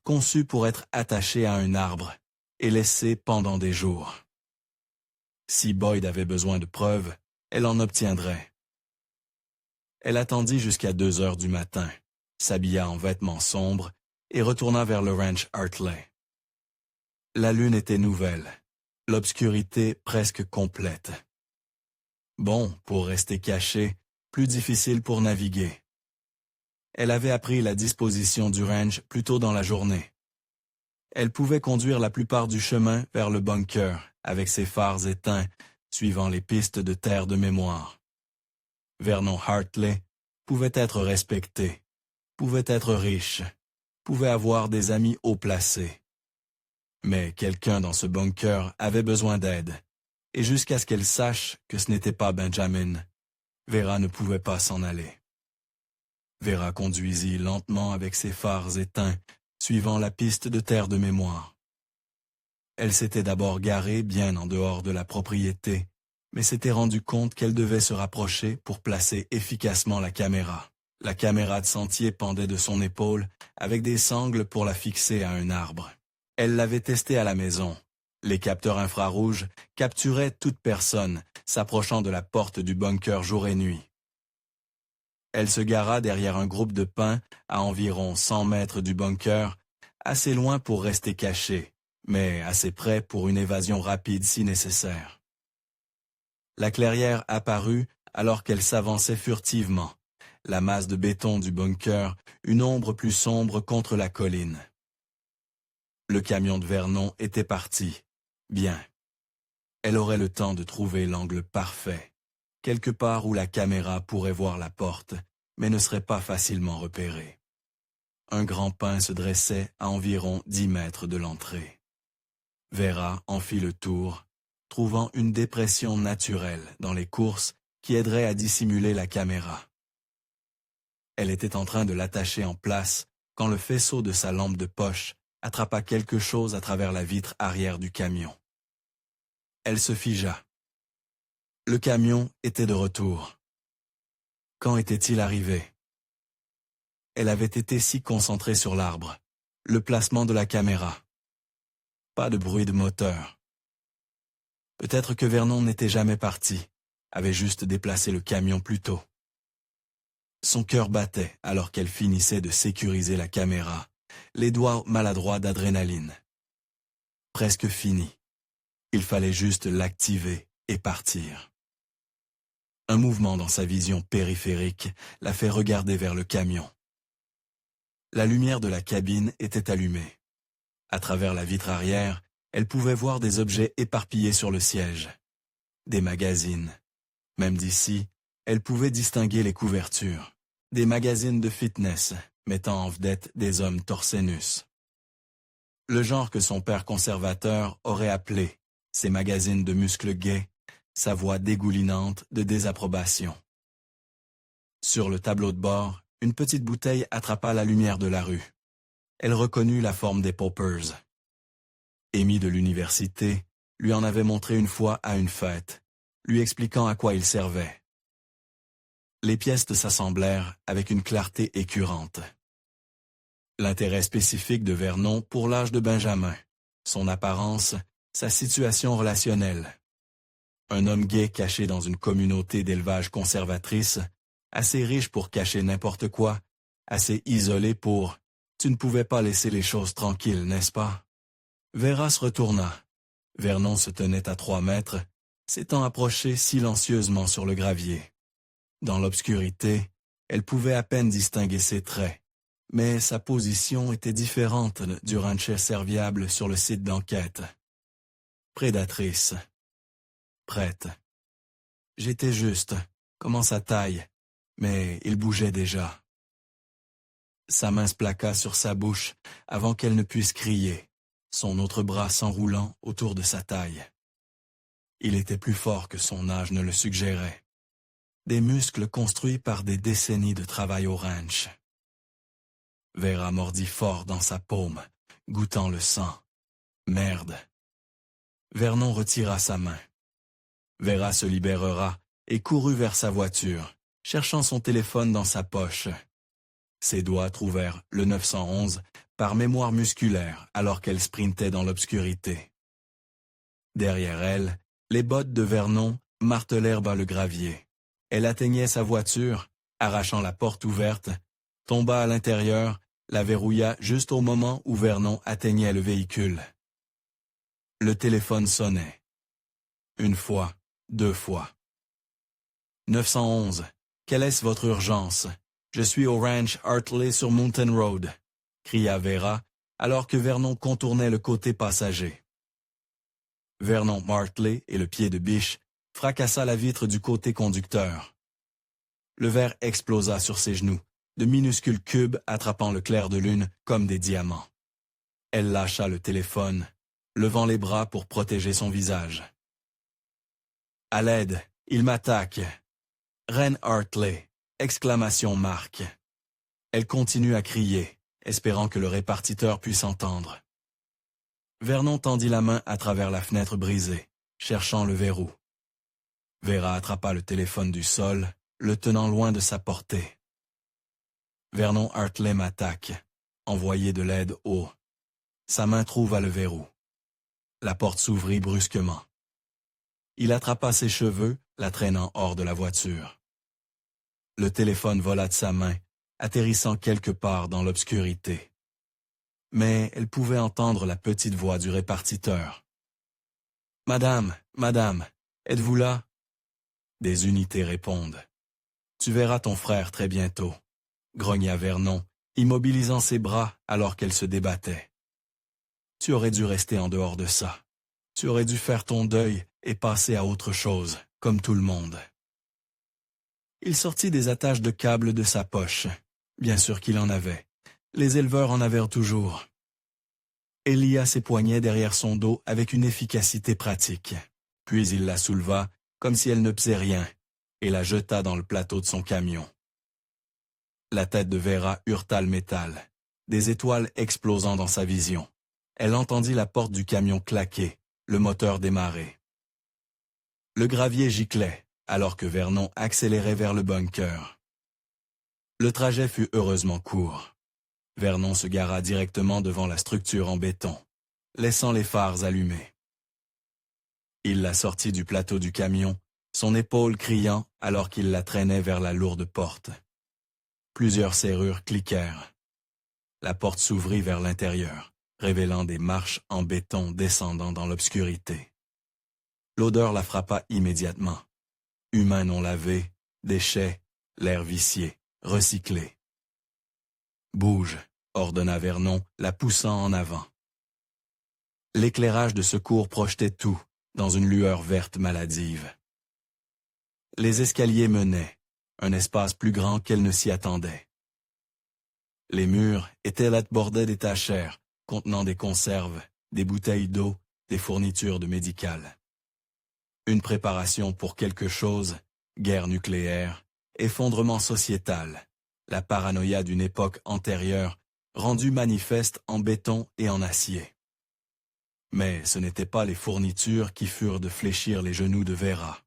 conçu pour être attaché à un arbre et laissé pendant des jours. Si Boyd avait besoin de preuves, elle en obtiendrait. Elle attendit jusqu'à 2 heures du matin, s'habilla en vêtements sombres et retourna vers le ranch Hartley. La lune était nouvelle, l'obscurité presque complète. Bon pour rester cachée, plus difficile pour naviguer. Elle avait appris la disposition du ranch plus tôt dans la journée. Elle pouvait conduire la plupart du chemin vers le bunker avec ses phares éteints, suivant les pistes de terre de mémoire. Vernon Hartley pouvait être respecté, pouvait être riche, pouvait avoir des amis haut placés. Mais quelqu'un dans ce bunker avait besoin d'aide, et jusqu'à ce qu'elle sache que ce n'était pas Benjamin, Vera ne pouvait pas s'en aller. Vera conduisit lentement avec ses phares éteints, suivant la piste de terre de mémoire. Elle s'était d'abord garée bien en dehors de la propriété, mais s'était rendue compte qu'elle devait se rapprocher pour placer efficacement la caméra. La caméra de sentier pendait de son épaule, avec des sangles pour la fixer à un arbre. Elle l'avait testée à la maison. Les capteurs infrarouges capturaient toute personne s'approchant de la porte du bunker jour et nuit. Elle se gara derrière un groupe de pins à environ 100 mètres du bunker, assez loin pour rester cachée, mais assez près pour une évasion rapide si nécessaire. La clairière apparut alors qu'elle s'avançait furtivement, la masse de béton du bunker, une ombre plus sombre contre la colline. Le camion de Vernon était parti. Bien. Elle aurait le temps de trouver l'angle parfait, quelque part où la caméra pourrait voir la porte, mais ne serait pas facilement repérée. Un grand pin se dressait à environ 10 mètres de l'entrée. Vera en fit le tour, trouvant une dépression naturelle dans les courses qui aiderait à dissimuler la caméra. Elle était en train de l'attacher en place quand le faisceau de sa lampe de poche attrapa quelque chose à travers la vitre arrière du camion. Elle se figea. Le camion était de retour. Quand était-il arrivé? Elle avait été si concentrée sur l'arbre, le placement de la caméra. Pas de bruit de moteur. Peut-être que Vernon n'était jamais parti, avait juste déplacé le camion plus tôt. Son cœur battait alors qu'elle finissait de sécuriser la caméra, les doigts maladroits d'adrénaline. Presque fini. Il fallait juste l'activer et partir. Un mouvement dans sa vision périphérique la fait regarder vers le camion. La lumière de la cabine était allumée. À travers la vitre arrière, elle pouvait voir des objets éparpillés sur le siège. Des magazines. Même d'ici, elle pouvait distinguer les couvertures. Des magazines de fitness, mettant en vedette des hommes torse nus. Le genre que son père conservateur aurait appelé, ces magazines de muscles gais, sa voix dégoulinante de désapprobation. Sur le tableau de bord, une petite bouteille attrapa la lumière de la rue. Elle reconnut la forme des poppers. Amy de l'université lui en avait montré une fois à une fête, lui expliquant à quoi ils servaient. Les pièces s'assemblèrent avec une clarté écœurante. L'intérêt spécifique de Vernon pour l'âge de Benjamin, son apparence, sa situation relationnelle. Un homme gay caché dans une communauté d'élevage conservatrice, assez riche pour cacher n'importe quoi, assez isolé pour « tu ne pouvais pas laisser les choses tranquilles, n'est-ce pas ?» Vera se retourna. Vernon se tenait à 3 mètres, s'étant approché silencieusement sur le gravier. Dans l'obscurité, elle pouvait à peine distinguer ses traits, mais sa position était différente du rancher serviable sur le site d'enquête. Prédatrice. Prête. J'étais juste, comme en sa taille, mais il bougeait déjà. Sa main se plaqua sur sa bouche avant qu'elle ne puisse crier, son autre bras s'enroulant autour de sa taille. Il était plus fort que son âge ne le suggérait. Des muscles construits par des décennies de travail au ranch. Vera mordit fort dans sa paume, goûtant le sang. Merde. Vernon retira sa main. Vera se libérera et courut vers sa voiture, cherchant son téléphone dans sa poche. Ses doigts trouvèrent le 911 par mémoire musculaire alors qu'elle sprintait dans l'obscurité. Derrière elle, les bottes de Vernon martelèrent bas le gravier. Elle atteignait sa voiture, arrachant la porte ouverte, tomba à l'intérieur, la verrouilla juste au moment où Vernon atteignait le véhicule. Le téléphone sonnait. Une fois, deux fois. 911. Quelle est votre urgence? Je suis au ranch Hartley sur Mountain Road, cria Vera, alors que Vernon contournait le côté passager. Vernon Hartley et le pied de biche fracassa la vitre du côté conducteur. Le verre explosa sur ses genoux, de minuscules cubes attrapant le clair de lune comme des diamants. Elle lâcha le téléphone, levant les bras pour protéger son visage. « À l'aide, il m'attaque! Ren Hartley! » Exclamation marque. Elle continue à crier, espérant que le répartiteur puisse entendre. Vernon tendit la main à travers la fenêtre brisée, cherchant le verrou. Vera attrapa le téléphone du sol, le tenant loin de sa portée. Vernon Hartley m'attaque, envoyé de l'aide haut. Sa main trouva le verrou. La porte s'ouvrit brusquement. Il attrapa ses cheveux, la traînant hors de la voiture. Le téléphone vola de sa main, atterrissant quelque part dans l'obscurité. Mais elle pouvait entendre la petite voix du répartiteur. « Madame, madame, êtes-vous là? » Des unités répondent. « Tu verras ton frère très bientôt. » Grogna Vernon, immobilisant ses bras alors qu'elle se débattait. « Tu aurais dû rester en dehors de ça. Tu aurais dû faire ton deuil et passer à autre chose, comme tout le monde. » Il sortit des attaches de câbles de sa poche. Bien sûr qu'il en avait. Les éleveurs en avaient toujours. Il lia ses poignets derrière son dos avec une efficacité pratique. Puis il la souleva, comme si elle ne pesait rien, et la jeta dans le plateau de son camion. La tête de Vera heurta le métal, des étoiles explosant dans sa vision. Elle entendit la porte du camion claquer, le moteur démarrer. Le gravier giclait, alors que Vernon accélérait vers le bunker. Le trajet fut heureusement court. Vernon se gara directement devant la structure en béton, laissant les phares allumés. Il la sortit du plateau du camion, son épaule criant alors qu'il la traînait vers la lourde porte. Plusieurs serrures cliquèrent. La porte s'ouvrit vers l'intérieur, révélant des marches en béton descendant dans l'obscurité. L'odeur la frappa immédiatement. Humains non lavés, déchets, l'air vicié, recyclé. « Bouge !» ordonna Vernon, la poussant en avant. L'éclairage de secours projetait tout, dans une lueur verte maladive. Les escaliers menaient, un espace plus grand qu'elle ne s'y attendait. Les murs étaient là bordés d'étagères, contenant des conserves, des bouteilles d'eau, des fournitures de médicales. Une préparation pour quelque chose, guerre nucléaire, effondrement sociétal, la paranoïa d'une époque antérieure, rendue manifeste en béton et en acier. Mais ce n'étaient pas les fournitures qui furent de fléchir les genoux de Vera.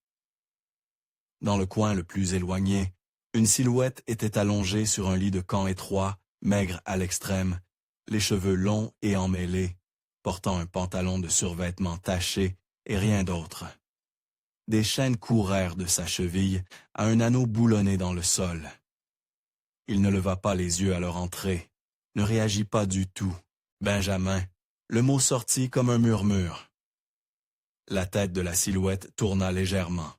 Dans le coin le plus éloigné, une silhouette était allongée sur un lit de camp étroit, maigre à l'extrême, les cheveux longs et emmêlés, portant un pantalon de survêtement taché et rien d'autre. Des chaînes courèrent de sa cheville à un anneau boulonné dans le sol. Il ne leva pas les yeux à leur entrée, ne réagit pas du tout. Benjamin, le mot sortit comme un murmure. La tête de la silhouette tourna légèrement.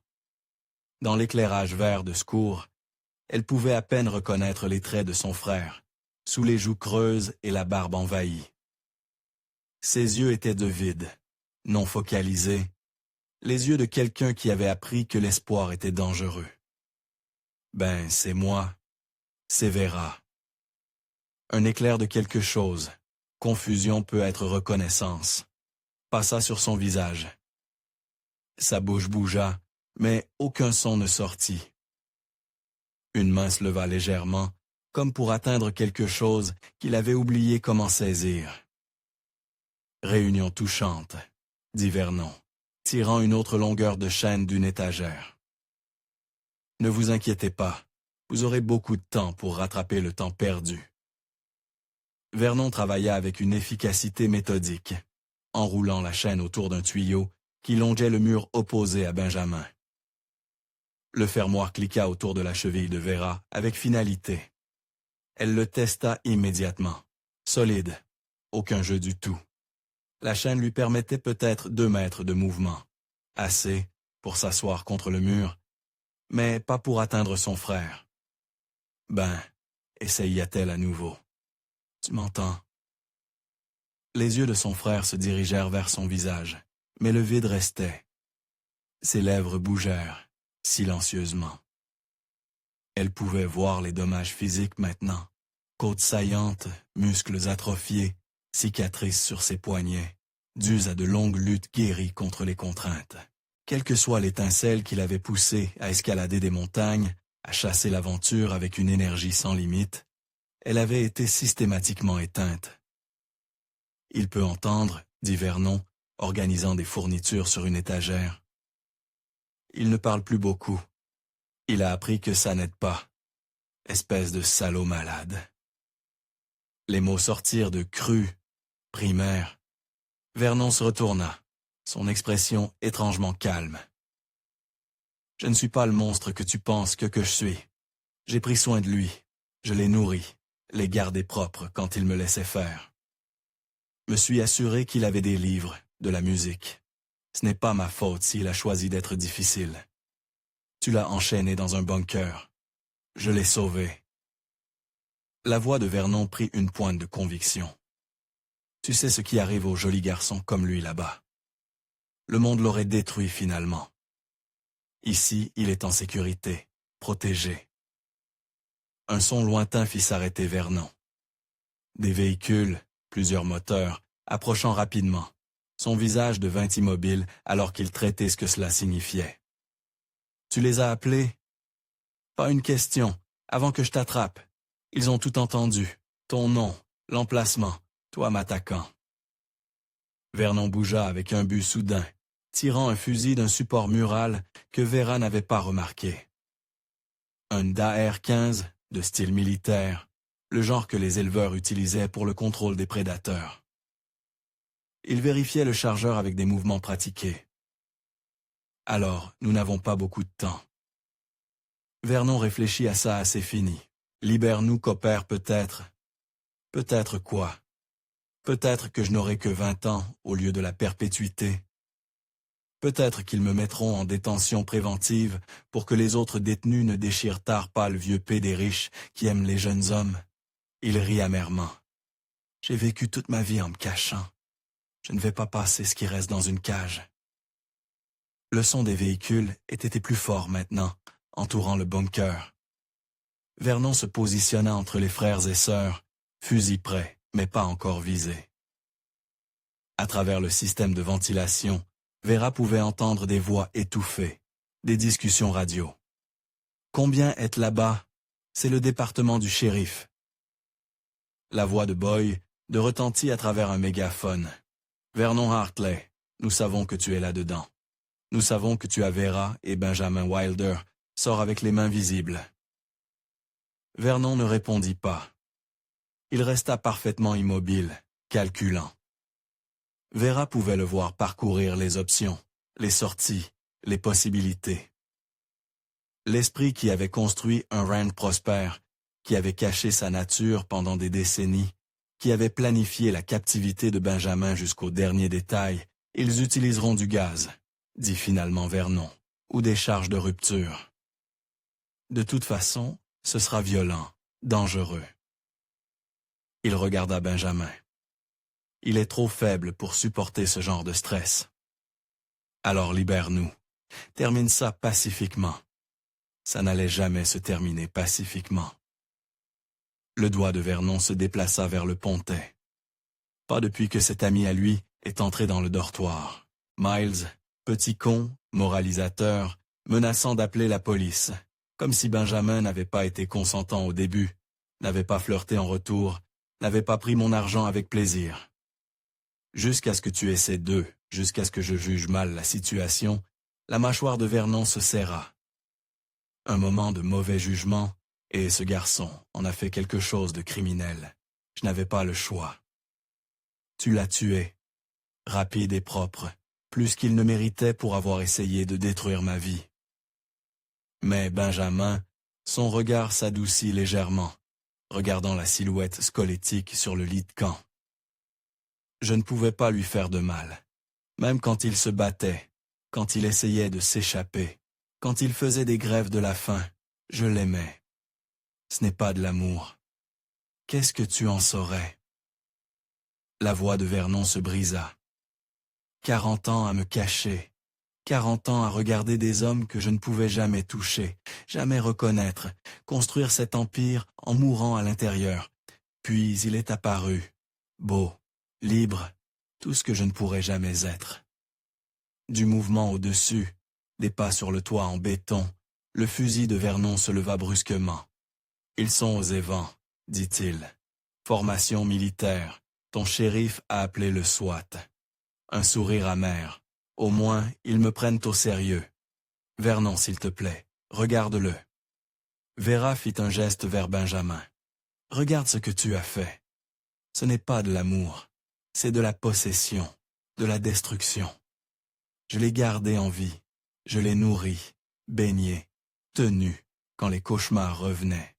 Dans l'éclairage vert de secours, elle pouvait à peine reconnaître les traits de son frère, sous les joues creuses et la barbe envahie. Ses yeux étaient de vide, non focalisés, les yeux de quelqu'un qui avait appris que l'espoir était dangereux. Ben, c'est moi, c'est Vera. Un éclair de quelque chose, confusion peut être reconnaissance, passa sur son visage. Sa bouche bougea, mais aucun son ne sortit. Une main se leva légèrement, comme pour atteindre quelque chose qu'il avait oublié comment saisir. « Réunion touchante », dit Vernon, tirant une autre longueur de chaîne d'une étagère. « Ne vous inquiétez pas, vous aurez beaucoup de temps pour rattraper le temps perdu. » Vernon travailla avec une efficacité méthodique, enroulant la chaîne autour d'un tuyau qui longeait le mur opposé à Benjamin. Le fermoir cliqua autour de la cheville de Vera avec finalité. Elle le testa immédiatement. Solide. Aucun jeu du tout. La chaîne lui permettait peut-être 2 mètres de mouvement. Assez pour s'asseoir contre le mur, mais pas pour atteindre son frère. Ben, essaya-t-elle à nouveau. Tu m'entends? Les yeux de son frère se dirigèrent vers son visage, mais le vide restait. Ses lèvres bougèrent, silencieusement. Elle pouvait voir les dommages physiques maintenant. Côtes saillantes, muscles atrophiés, cicatrices sur ses poignets, dus à de longues luttes guéries contre les contraintes. Quelle que soit l'étincelle qui l'avait poussée à escalader des montagnes, à chasser l'aventure avec une énergie sans limite, elle avait été systématiquement éteinte. « Il peut entendre, » dit Vernon, organisant des fournitures sur une étagère. Il ne parle plus beaucoup. Il a appris que ça n'aide pas. Espèce de salaud malade. Les mots sortirent de cru, primaire. Vernon se retourna, son expression étrangement calme. « Je ne suis pas le monstre que tu penses que je suis. J'ai pris soin de lui. Je l'ai nourri, l'ai gardé propre quand il me laissait faire. Me suis assuré qu'il avait des livres, de la musique. Ce n'est pas ma faute s'il a choisi d'être difficile. Tu l'as enchaîné dans un bunker. Je l'ai sauvé. » La voix de Vernon prit une pointe de conviction. « Tu sais ce qui arrive aux jolis garçons comme lui là-bas. Le monde l'aurait détruit finalement. Ici, il est en sécurité, protégé. » Un son lointain fit s'arrêter Vernon. Des véhicules, plusieurs moteurs, approchant rapidement. Son visage devint immobile alors qu'il traitait ce que cela signifiait. « Tu les as appelés? »« Pas une question, avant que je t'attrape. Ils ont tout entendu. Ton nom, l'emplacement, toi m'attaquant. » Vernon bougea avec un but soudain, tirant un fusil d'un support mural que Vera n'avait pas remarqué. Un Daer-15 de style militaire, le genre que les éleveurs utilisaient pour le contrôle des prédateurs. Il vérifiait le chargeur avec des mouvements pratiqués. « Alors, nous n'avons pas beaucoup de temps. » Vernon réfléchit à ça assez fini. Libère-nous, coopère peut-être. Peut-être quoi? Peut-être que je n'aurai que 20 ans au lieu de la perpétuité. Peut-être qu'ils me mettront en détention préventive pour que les autres détenus ne déchirent tard pas le vieux P des riches qui aiment les jeunes hommes. Il rit amèrement. J'ai vécu toute ma vie en me cachant. Je ne vais pas passer ce qui reste dans une cage. Le son des véhicules était plus fort maintenant, entourant le bunker. Vernon se positionna entre les frères et sœurs, fusil prêt, mais pas encore visé. À travers le système de ventilation, Vera pouvait entendre des voix étouffées, des discussions radio. « Combien êtes là-bas? C'est le département du shérif. » La voix de Boy de retentit à travers un mégaphone. « Vernon Hartley, nous savons que tu es là-dedans. Nous savons que tu as Vera et Benjamin Wilder, sort avec les mains visibles. » Vernon ne répondit pas. Il resta parfaitement immobile, calculant. Vera pouvait le voir parcourir les options, les sorties, les possibilités. L'esprit qui avait construit un Rand prospère, qui avait caché sa nature pendant des décennies, qui avait planifié la captivité de Benjamin jusqu'au dernier détail, ils utiliseront du gaz, dit finalement Vernon, ou des charges de rupture. De toute façon, ce sera violent, dangereux. Il regarda Benjamin. Il est trop faible pour supporter ce genre de stress. Alors libère-nous. Termine ça pacifiquement. Ça n'allait jamais se terminer pacifiquement. Le doigt de Vernon se déplaça vers le pontet. Pas depuis que cet ami à lui est entré dans le dortoir. Miles, petit con, moralisateur, menaçant d'appeler la police, comme si Benjamin n'avait pas été consentant au début, n'avait pas flirté en retour, n'avait pas pris mon argent avec plaisir. Jusqu'à ce que tu essaies d'eux, jusqu'à ce que je juge mal la situation, la mâchoire de Vernon se serra. Un moment de mauvais jugement, et ce garçon en a fait quelque chose de criminel. Je n'avais pas le choix. Tu l'as tué, rapide et propre, plus qu'il ne méritait pour avoir essayé de détruire ma vie. Mais Benjamin, son regard s'adoucit légèrement, regardant la silhouette squelettique sur le lit de camp. Je ne pouvais pas lui faire de mal, même quand il se battait, quand il essayait de s'échapper, quand il faisait des grèves de la faim, je l'aimais. Ce n'est pas de l'amour. Qu'est-ce que tu en saurais? La voix de Vernon se brisa. 40 ans à me cacher, 40 ans à regarder des hommes que je ne pouvais jamais toucher, jamais reconnaître, construire cet empire en mourant à l'intérieur. Puis il est apparu, beau, libre, tout ce que je ne pourrais jamais être. Du mouvement au-dessus, des pas sur le toit en béton, le fusil de Vernon se leva brusquement. « Ils sont aux évents », dit-il. « Formation militaire, ton shérif a appelé le SWAT. » Un sourire amer. « Au moins, ils me prennent au sérieux. Vernon, s'il te plaît, regarde-le. » Vera fit un geste vers Benjamin. « Regarde ce que tu as fait. Ce n'est pas de l'amour, c'est de la possession, de la destruction. Je l'ai gardé en vie, je l'ai nourri, baigné, tenu, quand les cauchemars revenaient.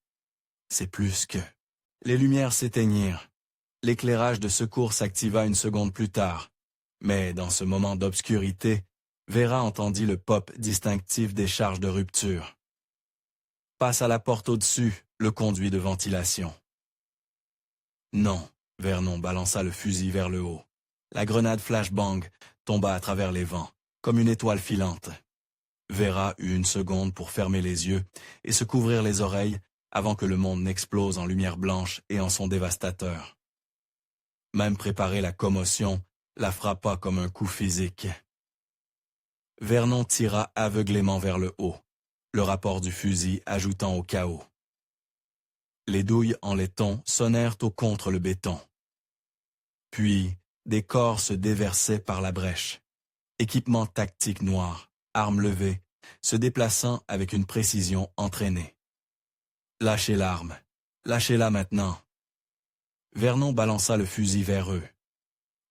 C'est plus que... » Les lumières s'éteignirent. L'éclairage de secours s'activa une seconde plus tard. Mais dans ce moment d'obscurité, Vera entendit le pop distinctif des charges de rupture. « Passe à la porte au-dessus, le conduit de ventilation. » Non, Vernon balança le fusil vers le haut. La grenade flashbang tomba à travers les vents, comme une étoile filante. Vera eut une seconde pour fermer les yeux et se couvrir les oreilles avant que le monde n'explose en lumière blanche et en son dévastateur. Même préparer la commotion la frappa comme un coup physique. Vernon tira aveuglément vers le haut, le rapport du fusil ajoutant au chaos. Les douilles en laiton sonnèrent au contre le béton. Puis, des corps se déversaient par la brèche. Équipement tactique noir, armes levées, se déplaçant avec une précision entraînée. Lâchez l'arme. Lâchez-la maintenant. Vernon balança le fusil vers eux.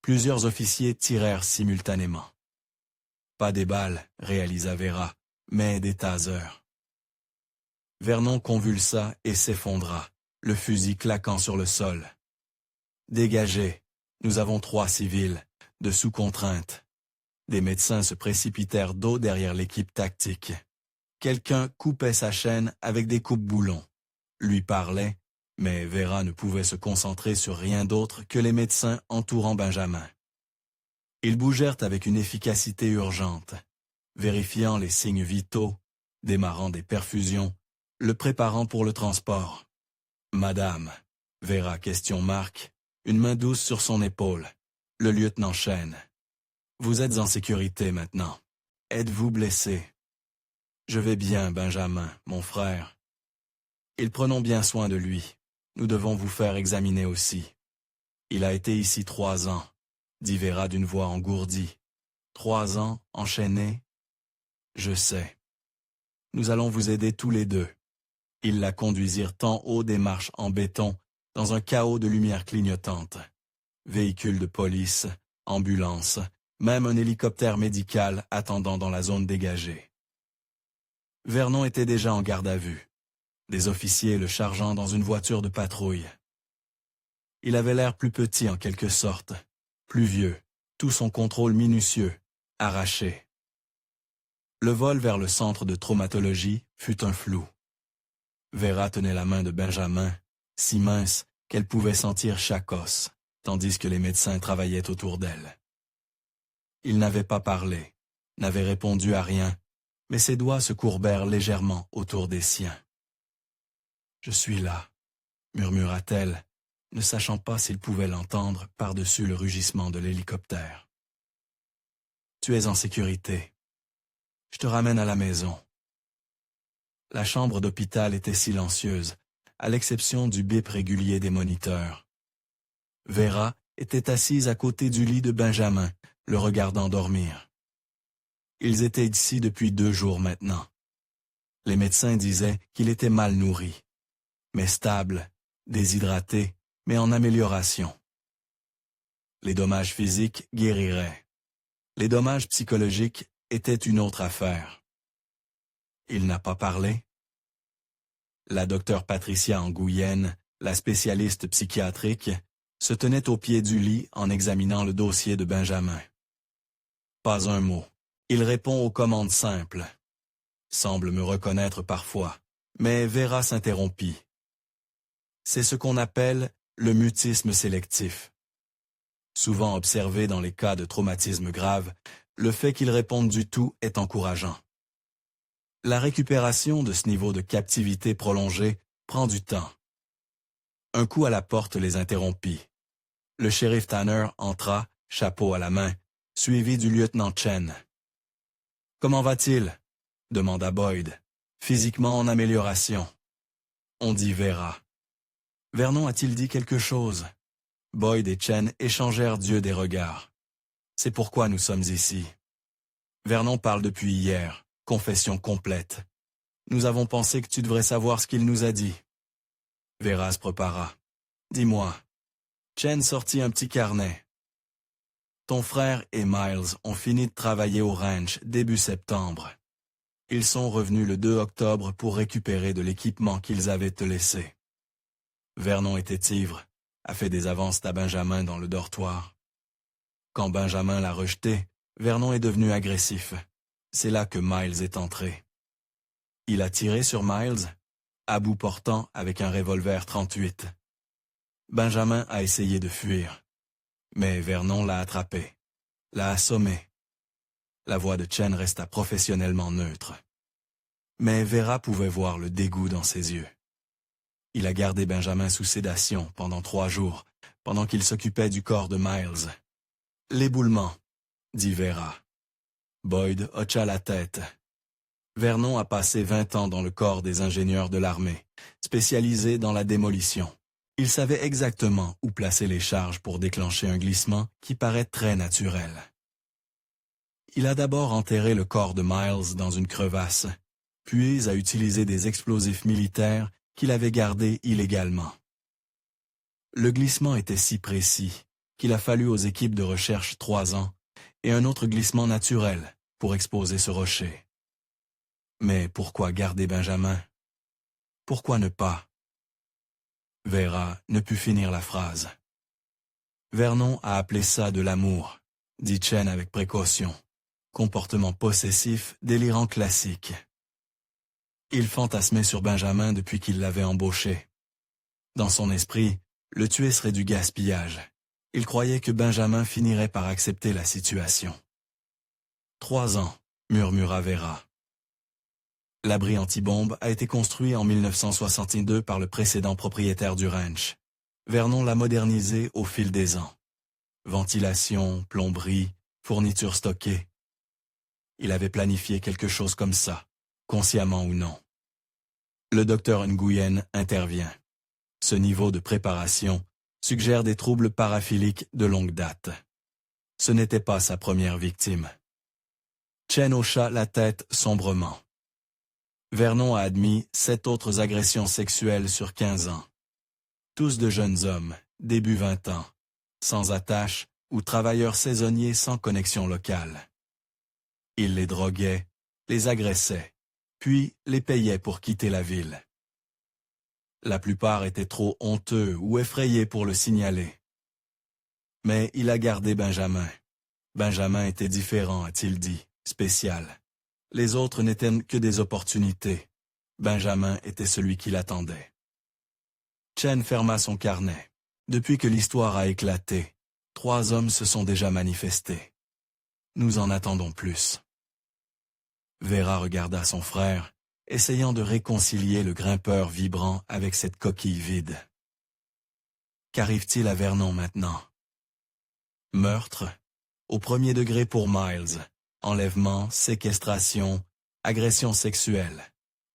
Plusieurs officiers tirèrent simultanément. Pas des balles, réalisa Vera, mais des tasers. Vernon convulsa et s'effondra, le fusil claquant sur le sol. Dégagez, nous avons 3 civils, de sous contrainte. Des médecins se précipitèrent dos derrière l'équipe tactique. Quelqu'un coupait sa chaîne avec des coupes-boulons. Lui parlait, mais Vera ne pouvait se concentrer sur rien d'autre que les médecins entourant Benjamin. Ils bougèrent avec une efficacité urgente, vérifiant les signes vitaux, démarrant des perfusions, le préparant pour le transport. « Madame » Vera question Marc, une main douce sur son épaule. Le lieutenant chaîne. « Vous êtes en sécurité maintenant. Êtes-vous blessé? » « Je vais bien, Benjamin, mon frère. Et prenons bien soin de lui. Nous devons vous faire examiner aussi. Il a été ici 3 ans, dit Vera d'une voix engourdie. 3 ans, enchaîné? Je sais. Nous allons vous aider tous les deux. » Ils la conduisirent en haut des marches en béton, dans un chaos de lumière clignotante. Véhicules de police, ambulances, même un hélicoptère médical attendant dans la zone dégagée. Vernon était déjà en garde à vue, des officiers le chargeant dans une voiture de patrouille. Il avait l'air plus petit en quelque sorte, plus vieux, tout son contrôle minutieux, arraché. Le vol vers le centre de traumatologie fut un flou. Vera tenait la main de Benjamin, si mince qu'elle pouvait sentir chaque os, tandis que les médecins travaillaient autour d'elle. Il n'avait pas parlé, n'avait répondu à rien, mais ses doigts se courbèrent légèrement autour des siens. « Je suis là », murmura-t-elle, ne sachant pas s'il pouvait l'entendre par-dessus le rugissement de l'hélicoptère. « Tu es en sécurité. Je te ramène à la maison. » La chambre d'hôpital était silencieuse, à l'exception du bip régulier des moniteurs. Vera était assise à côté du lit de Benjamin, le regardant dormir. Ils étaient ici depuis 2 jours maintenant. Les médecins disaient qu'il était mal nourri, mais stable, déshydraté, mais en amélioration. Les dommages physiques guériraient. Les dommages psychologiques étaient une autre affaire. Il n'a pas parlé? La docteure Patricia Nguyen, la spécialiste psychiatrique, se tenait au pied du lit en examinant le dossier de Benjamin. Pas un mot. Il répond aux commandes simples. Semble me reconnaître parfois, mais Vera s'interrompit. C'est ce qu'on appelle le mutisme sélectif. Souvent observé dans les cas de traumatisme grave, le fait qu'il réponde du tout est encourageant. La récupération de ce niveau de captivité prolongée prend du temps. Un coup à la porte les interrompit. Le shérif Tanner entra, chapeau à la main, suivi du lieutenant Chen. « Comment va-t-il » demanda Boyd, physiquement en amélioration. On dit Vera. Vernon a-t-il dit quelque chose? Boyd et Chen échangèrent d'yeux des regards. C'est pourquoi nous sommes ici. Vernon parle depuis hier, confession complète. Nous avons pensé que tu devrais savoir ce qu'il nous a dit. Vera se prépara. Dis-moi. Chen sortit un petit carnet. Ton frère et Miles ont fini de travailler au ranch début septembre. Ils sont revenus le 2 octobre pour récupérer de l'équipement qu'ils avaient te laissé. Vernon était ivre, a fait des avances à Benjamin dans le dortoir. Quand Benjamin l'a rejeté, Vernon est devenu agressif. C'est là que Miles est entré. Il a tiré sur Miles, à bout portant avec un revolver 38. Benjamin a essayé de fuir, mais Vernon l'a attrapé, l'a assommé. La voix de Chen resta professionnellement neutre. Mais Vera pouvait voir le dégoût dans ses yeux. Il a gardé Benjamin sous sédation pendant 3 jours, pendant qu'il s'occupait du corps de Miles. L'éboulement, dit Vera. Boyd hocha la tête. Vernon a passé 20 ans dans le corps des ingénieurs de l'armée, spécialisé dans la démolition. Il savait exactement où placer les charges pour déclencher un glissement qui paraît très naturel. Il a d'abord enterré le corps de Miles dans une crevasse, puis a utilisé des explosifs militaires qu'il avait gardés illégalement. Le glissement était si précis qu'il a fallu aux équipes de recherche 3 ans et un autre glissement naturel pour exposer ce rocher. Mais pourquoi garder Benjamin? Pourquoi ne pas? Vera ne put finir la phrase. Vernon a appelé ça de l'amour, dit Chen avec précaution. Comportement possessif, délirant classique. Il fantasmait sur Benjamin depuis qu'il l'avait embauché. Dans son esprit, le tuer serait du gaspillage. Il croyait que Benjamin finirait par accepter la situation. 3 ans, murmura Vera. L'abri antibombe a été construit en 1962 par le précédent propriétaire du ranch. Vernon l'a modernisé au fil des ans. Ventilation, plomberie, fournitures stockées. Il avait planifié quelque chose comme ça, consciemment ou non. Le docteur Nguyen intervient. Ce niveau de préparation suggère des troubles paraphiliques de longue date. Ce n'était pas sa première victime. Chen hocha la tête sombrement. Vernon a admis 7 autres agressions sexuelles sur 15 ans. Tous de jeunes hommes, début 20 ans, sans attache ou travailleurs saisonniers sans connexion locale. Il les droguait, les agressait, puis les payait pour quitter la ville. La plupart étaient trop honteux ou effrayés pour le signaler. Mais il a gardé Benjamin. Benjamin était différent, a-t-il dit, spécial. Les autres n'étaient que des opportunités. Benjamin était celui qui l'attendait. Chen ferma son carnet. Depuis que l'histoire a éclaté, 3 hommes se sont déjà manifestés. Nous en attendons plus. Vera regarda son frère, essayant de réconcilier le grimpeur vibrant avec cette coquille vide. Qu'arrive-t-il à Vernon maintenant? Meurtre, au 1er degré pour Miles, enlèvement, séquestration, agression sexuelle,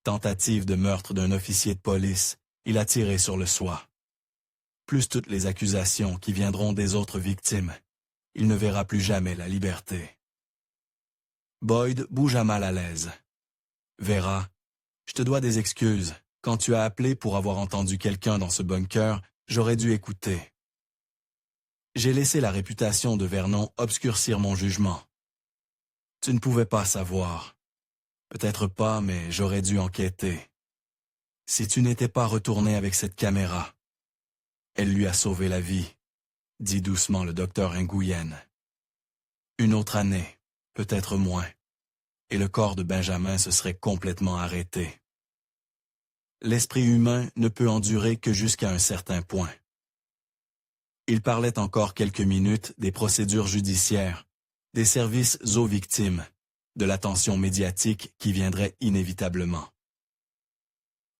tentative de meurtre d'un officier de police, il a tiré sur le soie. Plus toutes les accusations qui viendront des autres victimes, il ne verra plus jamais la liberté. Boyd bougea mal à l'aise. Vera, je te dois des excuses. Quand tu as appelé pour avoir entendu quelqu'un dans ce bunker, j'aurais dû écouter. J'ai laissé la réputation de Vernon obscurcir mon jugement. Tu ne pouvais pas savoir. Peut-être pas, mais j'aurais dû enquêter. Si tu n'étais pas retourné avec cette caméra, elle lui a sauvé la vie, dit doucement le docteur Nguyen. Une autre année, peut-être moins, et le corps de Benjamin se serait complètement arrêté. L'esprit humain ne peut endurer que jusqu'à un certain point. Il parlait encore quelques minutes des procédures judiciaires, des services aux victimes, de l'attention médiatique qui viendrait inévitablement.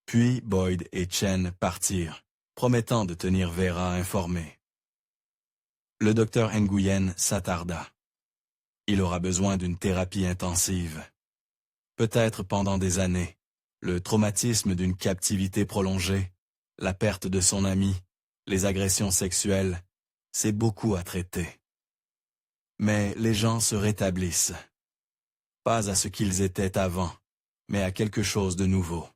Puis Boyd et Chen partirent, promettant de tenir Vera informée. Le docteur Nguyen s'attarda. Il aura besoin d'une thérapie intensive. Peut-être pendant des années, le traumatisme d'une captivité prolongée, la perte de son ami, les agressions sexuelles, c'est beaucoup à traiter. Mais les gens se rétablissent. Pas à ce qu'ils étaient avant, mais à quelque chose de nouveau.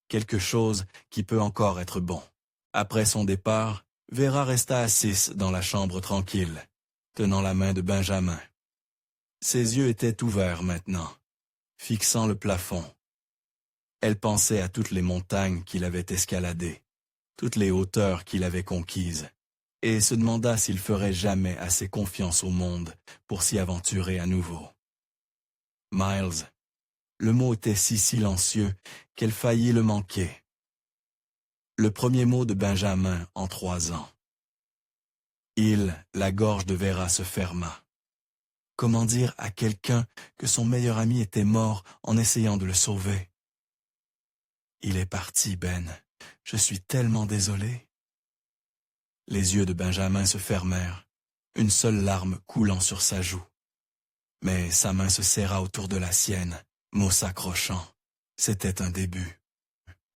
Quelque chose qui peut encore être bon. Après son départ, Vera resta assise dans la chambre tranquille, tenant la main de Benjamin. Ses yeux étaient ouverts maintenant, fixant le plafond. Elle pensait à toutes les montagnes qu'il avait escaladées, toutes les hauteurs qu'il avait conquises, et se demanda s'il ferait jamais assez confiance au monde pour s'y aventurer à nouveau. Miles, le mot était si silencieux qu'elle faillit le manquer. Le premier mot de Benjamin en 3 ans. La gorge de Vera se ferma. Comment dire à quelqu'un que son meilleur ami était mort en essayant de le sauver? Il est parti, Ben. Je suis tellement désolé. Les yeux de Benjamin se fermèrent, une seule larme coulant sur sa joue. Mais sa main se serra autour de la sienne, mots s'accrochant. C'était un début.